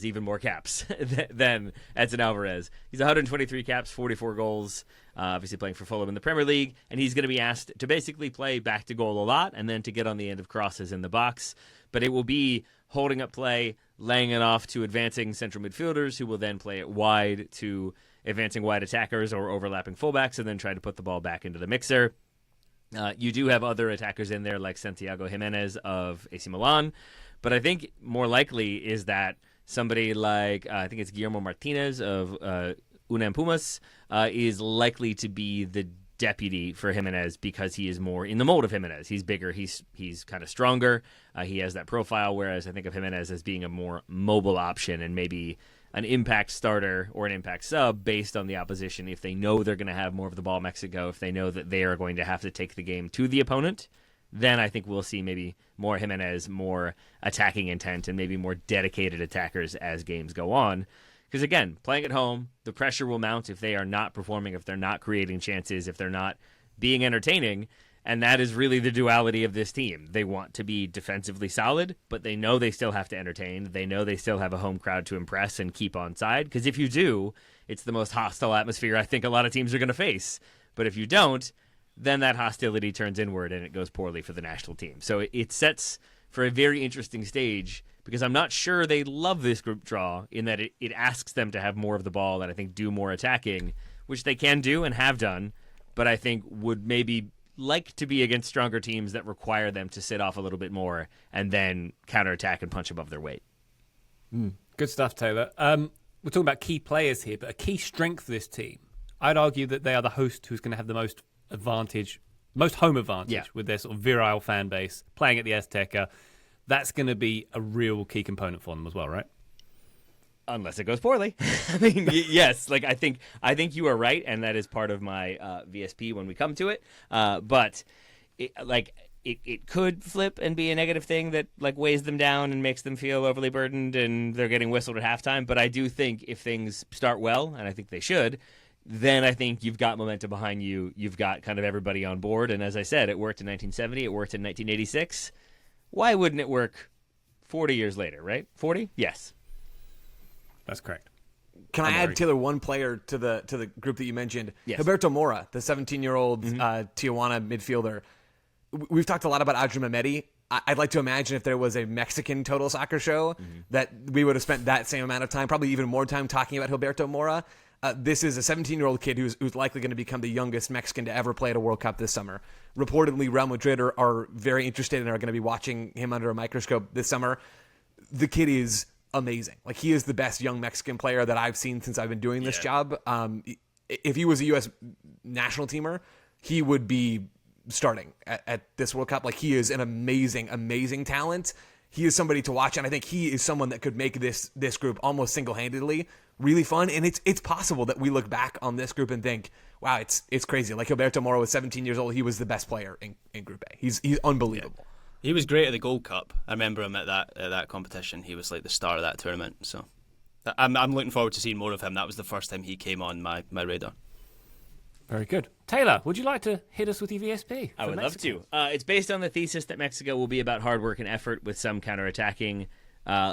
even more caps than Edson Alvarez. He's 123 caps, 44 goals, obviously playing for Fulham in the Premier League, and he's going to be asked to basically play back to goal a lot and then to get on the end of crosses in the box. But it will be holding up play, laying it off to advancing central midfielders who will then play it wide to advancing wide attackers or overlapping fullbacks and then try to put the ball back into the mixer. You do have other attackers in there like Santiago Jimenez of AC Milan, but I think more likely is that somebody like, I think it's Guillermo Martinez of UNAM Pumas is likely to be the deputy for Jimenez because he is more in the mold of Jimenez. He's bigger, he's kind of stronger, he has that profile, whereas I think of Jimenez as being a more mobile option and maybe an impact starter or an impact sub based on the opposition. If they know they're going to have more of the ball Mexico, if they know that they are going to have to take the game to the opponent, then I think we'll see maybe more Jimenez, more attacking intent, and maybe more dedicated attackers as games go on. Because again, playing at home, the pressure will mount if they are not performing, if they're not creating chances, if they're not being entertaining. And that is really the duality of this team. They want to be defensively solid, but they know they still have to entertain. They know they still have a home crowd to impress and keep on side. Because if you do, it's the most hostile atmosphere I think a lot of teams are going to face. But if you don't, then that hostility turns inward and it goes poorly for the national team. So it sets for a very interesting stage because I'm not sure they love this group draw in that it asks them to have more of the ball and I think do more attacking, which they can do and have done, but I think would maybe like to be against stronger teams that require them to sit off a little bit more and then counterattack and punch above their weight. Good stuff, Taylor. We're talking about key players here, but a key strength of this team, I'd argue that they are the host who's going to have the most advantage, most home advantage with their sort of virile fan base playing at the Azteca. That's going to be a real key component for them as well, right? Unless it goes poorly. I mean, yes, like I think you are right, and that is part of my VSP when we come to it. But it could flip and be a negative thing that like weighs them down and makes them feel overly burdened, and they're getting whistled at halftime. But I do think if things start well, and I think they should, then I think you've got momentum behind you. You've got kind of everybody on board. And as I said, it worked in 1970. It worked in 1986. Why wouldn't it work 40 years later, right? 40? Yes. That's correct. Can I add, Taylor, one player to the group that you mentioned? Yes. Gilberto Mora, the 17-year-old Tijuana midfielder. We've talked a lot about Adrian Mamedi. I'd like to imagine if there was a Mexican Total Soccer show that we would have spent that same amount of time, probably even more time, talking about Gilberto Mora. This is a 17-year-old kid who's likely going to become the youngest Mexican to ever play at a World Cup this summer. Reportedly, Real Madrid are very interested and are going to be watching him under a microscope this summer. The kid is amazing. Like, he is the best young Mexican player that I've seen since I've been doing this job. If he was a U.S. national teamer, he would be starting at this World Cup. Like, he is an amazing, amazing talent. He is somebody to watch, and I think he is someone that could make this group almost single-handedly really fun. And it's possible that we look back on this group and think, wow, it's crazy. Like, Gilberto Mora was 17 years old. He was the best player in Group A. He's unbelievable. Yeah. He was great at the Gold Cup. I remember him at that competition. He was like the star of that tournament. So I'm looking forward to seeing more of him. That was the first time he came on my radar. Very good. Taylor, would you like to hit us with your VSP? I would love to. It's based on the thesis that Mexico will be about hard work and effort with some counterattacking.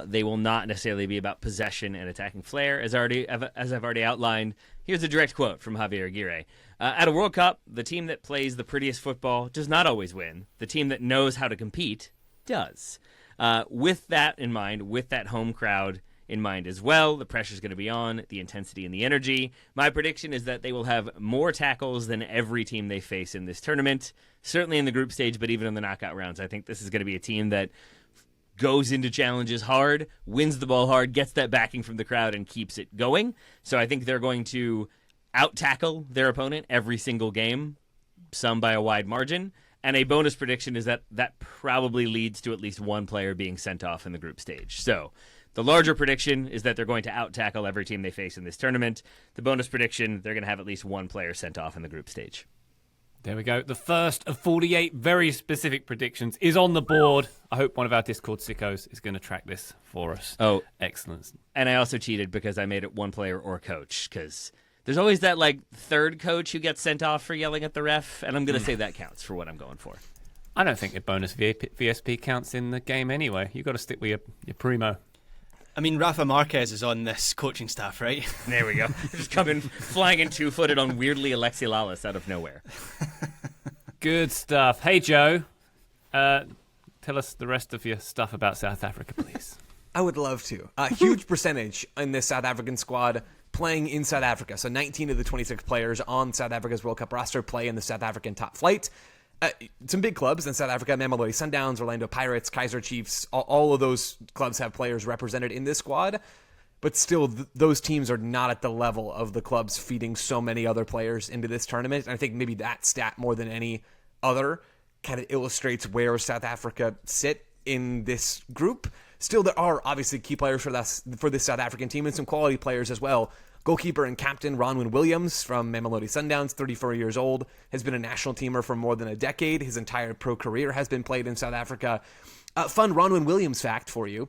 They will not necessarily be about possession and attacking flair, as I've already outlined. Here's a direct quote from Javier Aguirre. At a World Cup, the team that plays the prettiest football does not always win. The team that knows how to compete does. With that in mind, with that home crowd in mind as well, the pressure's going to be on, the intensity and the energy. My prediction is that they will have more tackles than every team they face in this tournament, certainly in the group stage, but even in the knockout rounds. I think this is going to be a team that goes into challenges hard, wins the ball hard, gets that backing from the crowd, and keeps it going. So I think they're going to out-tackle their opponent every single game, some by a wide margin. And a bonus prediction is that probably leads to at least one player being sent off in the group stage. So the larger prediction is that they're going to out-tackle every team they face in this tournament. The bonus prediction, they're going to have at least one player sent off in the group stage. There we go. The first of 48 very specific predictions is on the board. I hope one of our Discord sickos is going to track this for us. Oh, excellent. And I also cheated because I made it one player or coach, because there's always that like third coach who gets sent off for yelling at the ref, and I'm going to say that counts for what I'm going for. I don't think a bonus VSP counts in the game anyway. You've got to stick with your primo. I mean, Rafa Marquez is on this coaching staff, right? There we go. Just coming flying in two-footed on weirdly Alexi Lalas out of nowhere. Good stuff. Hey, Joe, tell us the rest of your stuff about South Africa, please. I would love to. A huge percentage in this South African squad playing in South Africa. So 19 of the 26 players on South Africa's World Cup roster play in the South African top flight. Some big clubs in South Africa, Mamelodi Sundowns, Orlando Pirates, Kaizer Chiefs, all of those clubs have players represented in this squad. But still, those teams are not at the level of the clubs feeding so many other players into this tournament. And I think maybe that stat more than any other kind of illustrates where South Africa sit in this group. Still, there are obviously key players for this South African team and some quality players as well. Goalkeeper and captain Ronwen Williams from Mamelodi Sundowns, 34 years old, has been a national teamer for more than a decade. His entire pro career has been played in South Africa. Fun Ronwen Williams fact for you.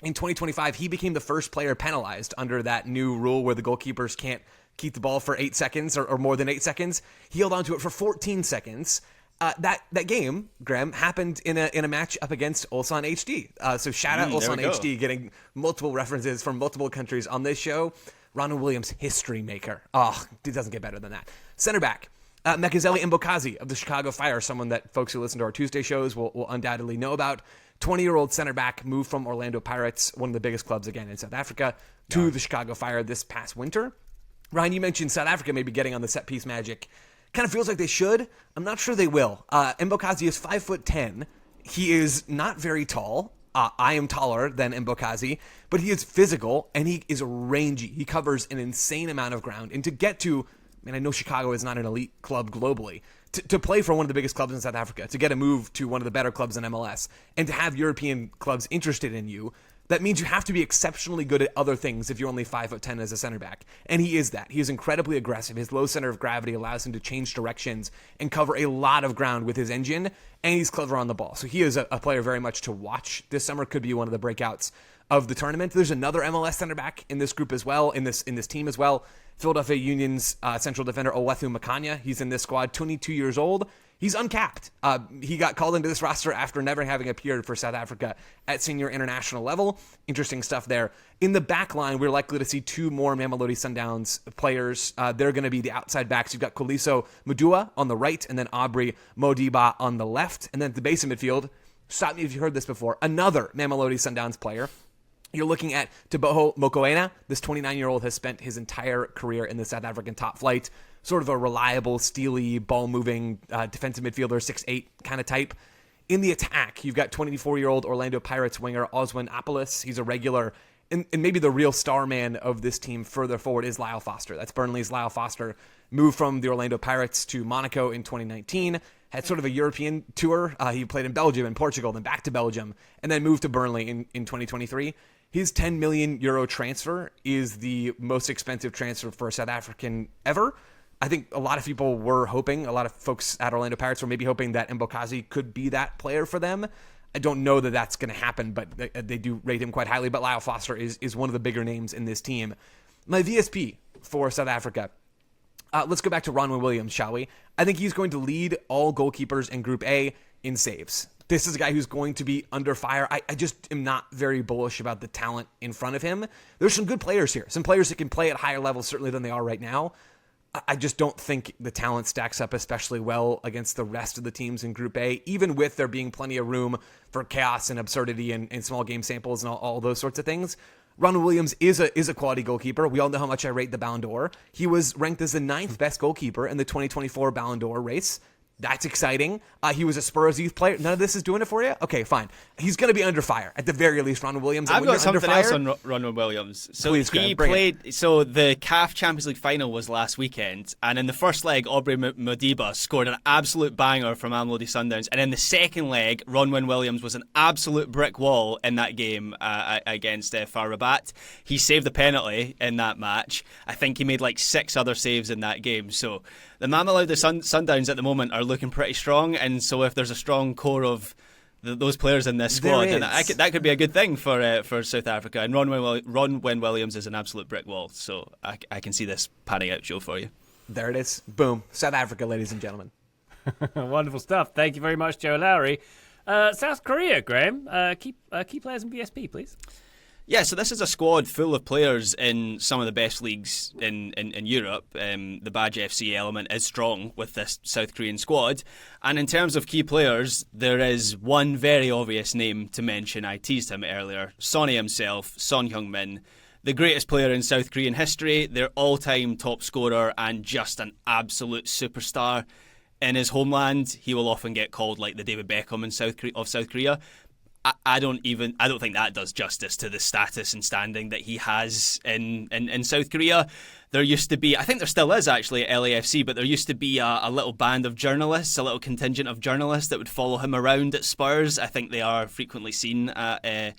In 2025, he became the first player penalized under that new rule where the goalkeepers can't keep the ball for 8 seconds or more than 8 seconds. He held on to it for 14 seconds. That game, Graham, happened in a match up against Ulsan HD. So shout out Ulsan HD, getting multiple references from multiple countries on this show. Ronwen Williams, history maker. Oh, it doesn't get better than that. Center back, Mekazeli Mbokazi of the Chicago Fire, someone that folks who listen to our Tuesday shows will undoubtedly know about. 20-year-old center back moved from Orlando Pirates, one of the biggest clubs again in South Africa, to the Chicago Fire this past winter. Ryan, you mentioned South Africa maybe getting on the set piece magic. Kind of feels like they should. I'm not sure they will. Mbokazi is 5'10". He is not very tall. I am taller than Mbokazi, but he is physical and he is rangy. He covers an insane amount of ground. And to get to, I know Chicago is not an elite club globally, to play for one of the biggest clubs in South Africa, to get a move to one of the better clubs in MLS, and to have European clubs interested in you, that means you have to be exceptionally good at other things if you're only 5'10" as a center back. And he is that. He is incredibly aggressive. His low center of gravity allows him to change directions and cover a lot of ground with his engine, and he's clever on the ball. So he is a player very much to watch this summer. Could be one of the breakouts of the tournament. There's another MLS center back in this group as well, in this team as well. Philadelphia Union's central defender Owethu Makanya. He's in this squad, 22 years old. He's uncapped. He got called into this roster after never having appeared for South Africa at senior international level. Interesting stuff there. In the back line, we're likely to see two more Mamelodi Sundowns players. They're going to be the outside backs. You've got Koliso Mudua on the right, and then Aubrey Modiba on the left. And then at the base of midfield, stop me if you heard this before, another Mamelodi Sundowns player. You're looking at Teboho Mokoena. This 29-year-old has spent his entire career in the South African top flight. Sort of a reliable, steely, ball-moving defensive midfielder, 6'8" kind of type. In the attack, you've got 24-year-old Orlando Pirates winger Oswin Apolis. He's a regular, and maybe the real star man of this team further forward is Lyle Foster. That's Burnley's Lyle Foster. Moved from the Orlando Pirates to Monaco in 2019. Had sort of a European tour. He played in Belgium and Portugal, then back to Belgium, and then moved to Burnley in 2023. His 10 million euro transfer is the most expensive transfer for a South African ever. I think a lot of people were hoping, a lot of folks at Orlando Pirates were maybe hoping that Mbokazi could be that player for them. I don't know that that's going to happen, but they do rate him quite highly. But Lyle Foster is one of the bigger names in this team. My VSP for South Africa. Let's go back to Ronwen Williams, shall we? I think he's going to lead all goalkeepers in Group A in saves. This is a guy who's going to be under fire. I just am not very bullish about the talent in front of him. There's some good players here. Some players that can play at higher levels, certainly than they are right now. I just don't think the talent stacks up especially well against the rest of the teams in Group A, even with there being plenty of room for chaos and absurdity and small game samples and all those sorts of things. Ronwen Williams is a quality goalkeeper. We all know how much I rate the Ballon d'Or. He was ranked as the 9th best goalkeeper in the 2024 Ballon d'Or race. That's exciting. He was a Spurs youth player. None of this is doing it for you? Okay, fine. He's going to be under fire, at the very least, Ronwen Williams. I've got something else on Ronwen Williams. So please, he played. So the CAF Champions League final was last weekend, and in the first leg, Aubrey Modiba scored an absolute banger from Mamelodi Sundowns, and in the second leg, Ronwen Williams was an absolute brick wall in that game against FAR Rabat. He saved the penalty in that match. I think he made like 6 other saves in that game. So the Mamelodi Sundowns at the moment are looking pretty strong, and so if there's a strong core of those players in this squad, then that could be a good thing for South Africa. And Ronwen Williams is an absolute brick wall, so I can see this panning out, Joe, for you. There it is. Boom. South Africa, ladies and gentlemen. Wonderful stuff. Thank you very much, Joe Lowry. South Korea, Graham. Key players in VSP, please. Yeah, so this is a squad full of players in some of the best leagues in Europe. The Badge FC element is strong with this South Korean squad. And in terms of key players, there is one very obvious name to mention. I teased him earlier. Sonny himself, Son Heung-min, the greatest player in South Korean history, their all-time top scorer and just an absolute superstar. in his homeland, he will often get called like the David Beckham in South Korea. I don't think that does justice to the status and standing that he has in South Korea. There used to be, I think there still is actually at LAFC, but there used to be a little band of journalists, a little contingent of journalists that would follow him around at Spurs. I think they are frequently seen at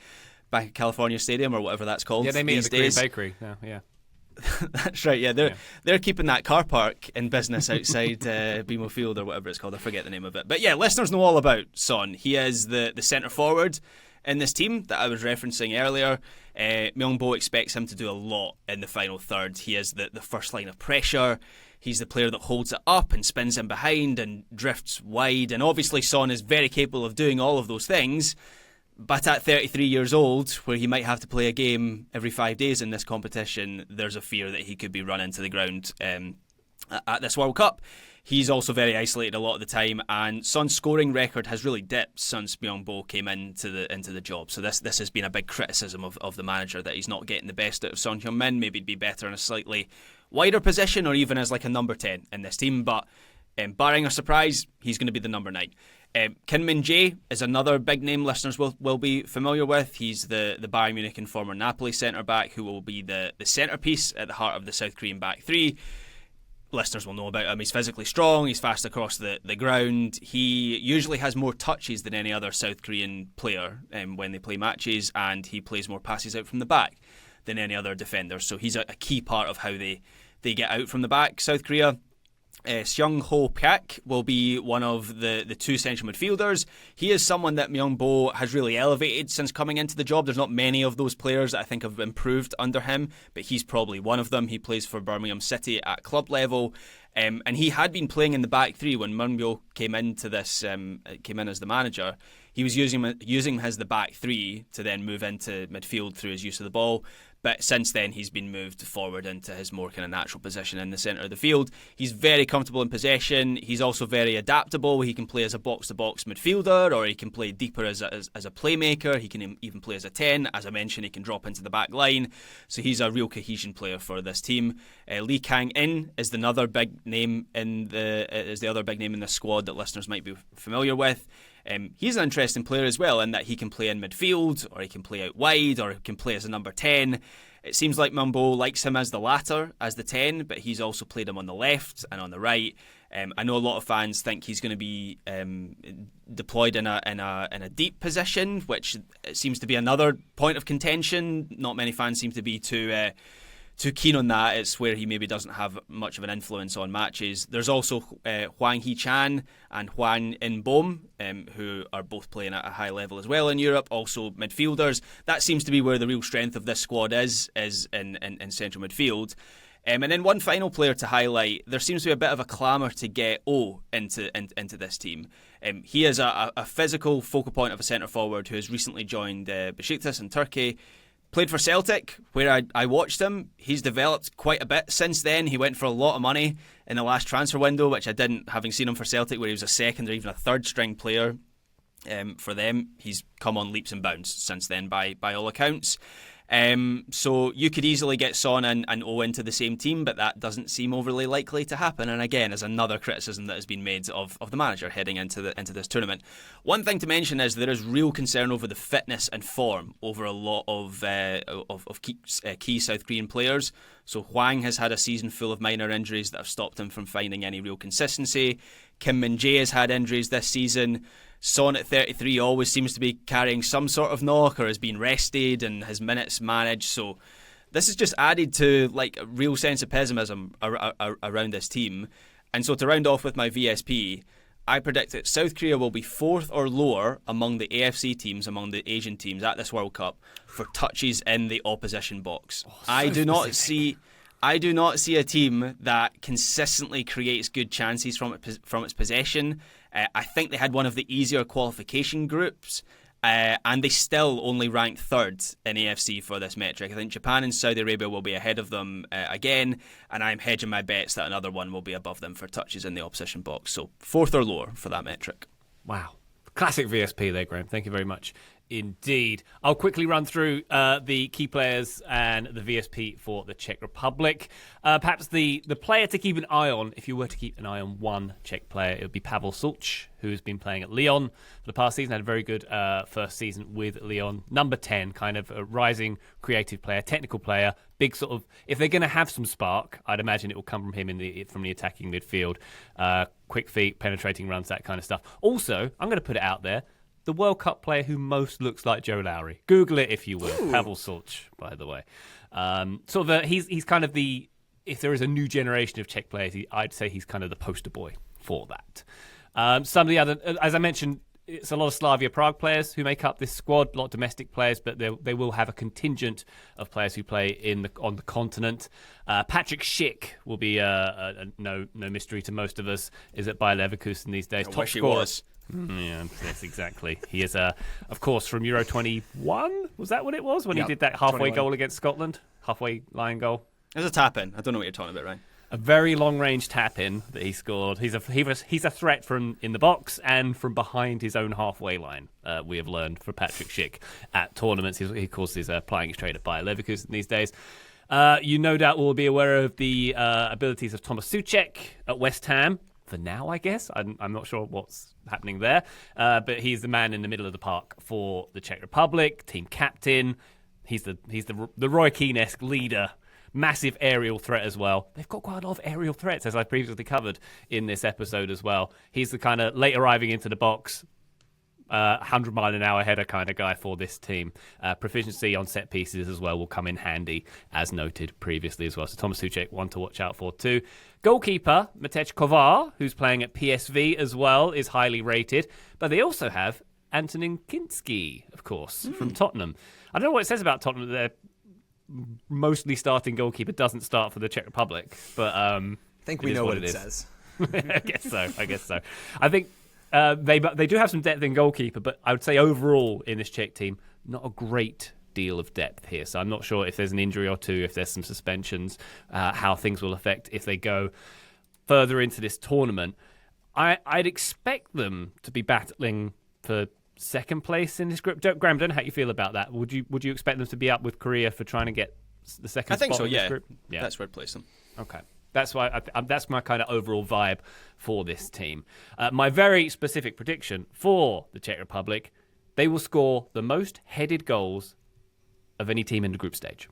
Bank of California Stadium or whatever that's called. Yeah, they meet these at the Korean days. Bakery. Yeah. That's right, yeah. They're keeping that car park in business outside BMO Field or whatever it's called. I forget the name of it. But yeah, listeners know all about Son. He is the centre forward in this team that I was referencing earlier. Myung-bo expects him to do a lot in the final third. He is the first line of pressure. He's the player that holds it up and spins him behind and drifts wide. And obviously Son is very capable of doing all of those things. But at 33 years old, where he might have to play a game every 5 days in this competition, there's a fear that he could be run into the ground at this World Cup. He's also very isolated a lot of the time, and Son's scoring record has really dipped since Myung-bo came into the job. So this has been a big criticism of the manager, that he's not getting the best out of Son Heung-min. Maybe he'd be better in a slightly wider position, or even as like a number 10 in this team. But barring a surprise, he's going to be the number 9. Kim Min-jae is another big name listeners will be familiar with. He's the Bayern Munich and former Napoli centre-back who will be the centrepiece at the heart of the South Korean back three. Listeners will know about him. He's physically strong, he's fast across the ground. He usually has more touches than any other South Korean player when they play matches, and he plays more passes out from the back than any other defender. So he's a key part of how they get out from the back, South Korea. Seung Ho Pyak will be one of the two central midfielders. He is someone that Myung-bo has really elevated since coming into the job. There's not many of those players that I think have improved under him, but he's probably one of them. He plays for Birmingham City at club level, and he had been playing in the back three when Myung-bo came in as the manager. He was using him as the back three to then move into midfield through his use of the ball. But since then, he's been moved forward into his more kind of natural position in the centre of the field. He's very comfortable in possession. He's also very adaptable. He can play as a box-to-box midfielder, or he can play deeper as a playmaker. He can even play as a 10. As I mentioned, he can drop into the back line. So he's a real cohesion player for this team. Lee Kang-in is the other big name in the squad that listeners might be familiar with. He's an interesting player as well, in that he can play in midfield, or he can play out wide, or he can play as a number 10. It seems like Myung-bo likes him as the latter, as the 10, but he's also played him on the left and on the right. I know a lot of fans think he's going to be deployed in a deep position, which seems to be another point of contention. Not many fans seem to be too keen on that. It's where he maybe doesn't have much of an influence on matches. There's also Hwang Hee-chan and Hwang In-bom, who are both playing at a high level as well in Europe, also midfielders. That seems to be where the real strength of this squad is in central midfield. And then one final player to highlight. There seems to be a bit of a clamour to get into this team. He is a physical focal point of a centre forward who has recently joined Besiktas in Turkey. Played for Celtic, where I watched him. He's developed quite a bit since then. He went for a lot of money in the last transfer window, which I didn't, having seen him for Celtic, where he was a second or even a third string player for them. He's come on leaps and bounds since then, by all accounts. So you could easily get Son and O into the same team, but that doesn't seem overly likely to happen. And again, is another criticism that has been made of the manager heading into this tournament. One thing to mention is there is real concern over the fitness and form over a lot of key South Korean players. So Hwang has had a season full of minor injuries that have stopped him from finding any real consistency. Kim Min-jae has had injuries this season. Son at 33 always seems to be carrying some sort of knock, or has been rested and his minutes managed. So this has just added to like a real sense of pessimism around this team. And so to round off with my VSP, I predict that South Korea will be fourth or lower among the AFC teams, among the Asian teams at this World Cup for touches in the opposition box. I do not see a team that consistently creates good chances from its possession. I think they had one of the easier qualification groups, and they still only ranked third in AFC for this metric. I think Japan and Saudi Arabia will be ahead of them again, and I'm hedging my bets that another one will be above them for touches in the opposition box. So fourth or lower for that metric. Wow. Classic VSP there, Graham. Thank you very much Indeed. I'll quickly run through the key players and the VSP for the Czech Republic. Perhaps the player to keep an eye on, if you were to keep an eye on one Czech player, it would be Pavel Such, who's been playing at Lyon for the past season. Had a very good first season with Lyon. Number 10, kind of a rising creative player, technical player, big sort of... If they're going to have some spark, I'd imagine it will come from him from the attacking midfield. Quick feet, penetrating runs, that kind of stuff. Also, I'm going to put it out there, the World Cup player who most looks like Joe Lowry. Google it if you will. Ooh. Pavel Such, by the way. He's kind of the... If there is a new generation of Czech players, I'd say he's kind of the poster boy for that. Some of the other... As I mentioned, it's a lot of Slavia Prague players who make up this squad, a lot of domestic players, but they will have a contingent of players who play on the continent. Patrick Schick will be no mystery to most of us, is at Bayer Leverkusen these days. Top scorer. Yeah, yes, exactly. He is, of course, from Euro 21. Was that what it was when he did that halfway 21. goal against Scotland? Halfway line goal. It was a tap-in. I don't know what you're talking about, Ryan. A very long-range tap-in that he scored. He's a threat from in the box and from behind his own halfway line. We have learned for Patrick Schick at tournaments. He of course is plying his trade at Bayer Leverkusen these days. You no doubt will be aware of the abilities of Thomas Souček at West Ham. For now, I guess. I'm not sure what's happening there. But he's the man in the middle of the park for the Czech Republic, team captain. He's the Roy Keane-esque leader. Massive aerial threat as well. They've got quite a lot of aerial threats, as I previously covered in this episode as well. He's the kind of late arriving into the box, 100-mile-an-hour header kind of guy for this team. Proficiency on set pieces as well will come in handy, as noted previously as well. So Thomas Souček, one to watch out for too. Goalkeeper, Matej Kovar, who's playing at PSV as well, is highly rated. But they also have Antonin Kinski, of course, from Tottenham. I don't know what it says about Tottenham. Their mostly starting goalkeeper doesn't start for the Czech Republic. But I think we know what it says. I guess so. I think they do have some depth in goalkeeper, but I would say overall in this Czech team, not a great deal of depth here. So I'm not sure if there's an injury or two, if there's some suspensions, how things will affect if they go further into this tournament. I'd expect them to be battling for second place in this group. Graham, I don't know how you feel about that. Would you expect them to be up with Korea for trying to get the second spot? I think so, in this group? Yeah. That's where I'd place them. Okay. That's why that's my kind of overall vibe for this team. My very specific prediction for the Czech Republic, they will score the most headed goals of any team in the group stage.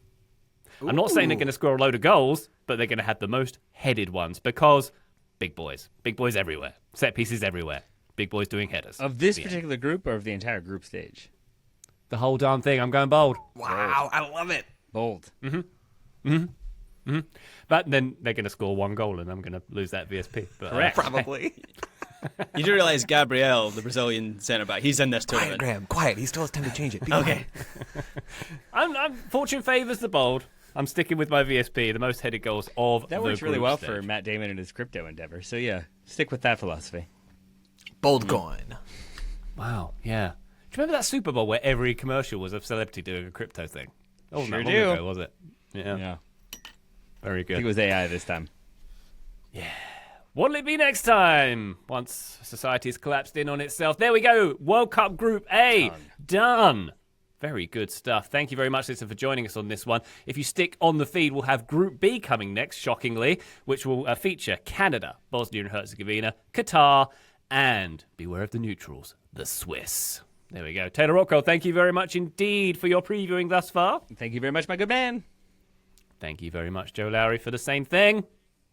Ooh. I'm not saying they're going to score a load of goals, but they're going to have the most headed ones because big boys everywhere, set pieces everywhere, big boys doing headers. Of this particular group or of the entire group stage? The whole darn thing. I'm going bold. Wow, I love it. Bold. But then they're going to score one goal and I'm going to lose that VSP. But, correct. Probably. You do realise Gabriel, the Brazilian centre-back, he's in this tournament. Quiet, Graham, quiet. He still has time to change it. Be Okay. I'm fortune favours the bold. I'm sticking with my VSP, the most headed goals of That the works really group well stage. for Matt Damon and his crypto endeavor. So yeah, stick with that philosophy. Bold coin. Wow, yeah. Do you remember that Super Bowl where every commercial was a celebrity doing a crypto thing? Oh, Sure not long do. ago, was it? Yeah. Very I good. think it was AI this time. What'll it be next time? Once society has collapsed in on itself. There we go. World Cup Group A. Done. Very good stuff. Thank you very much, listener, for joining us on this one. If you stick on the feed, we'll have Group B coming next, shockingly, which will feature Canada, Bosnia and Herzegovina, Qatar, and, beware of the neutrals, the Swiss. There we go. Taylor Rockwell, thank you very much indeed for your previewing thus far. Thank you very much, my good man. Thank you very much, Joe Lowry, for the same thing.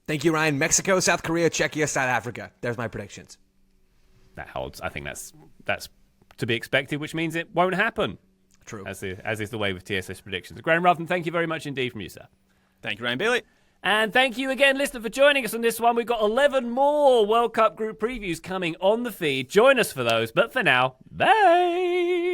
Thank you, Ryan. Mexico, South Korea, Czechia, South Africa. There's my predictions. That holds. I think that's to be expected, which means it won't happen. True. As is the way with TSS predictions. Graham Ruffin, thank you very much indeed from you, sir. Thank you, Ryan Bailey. And thank you again, listener, for joining us on this one. We've got 11 more World Cup group previews coming on the feed. Join us for those. But for now, bye.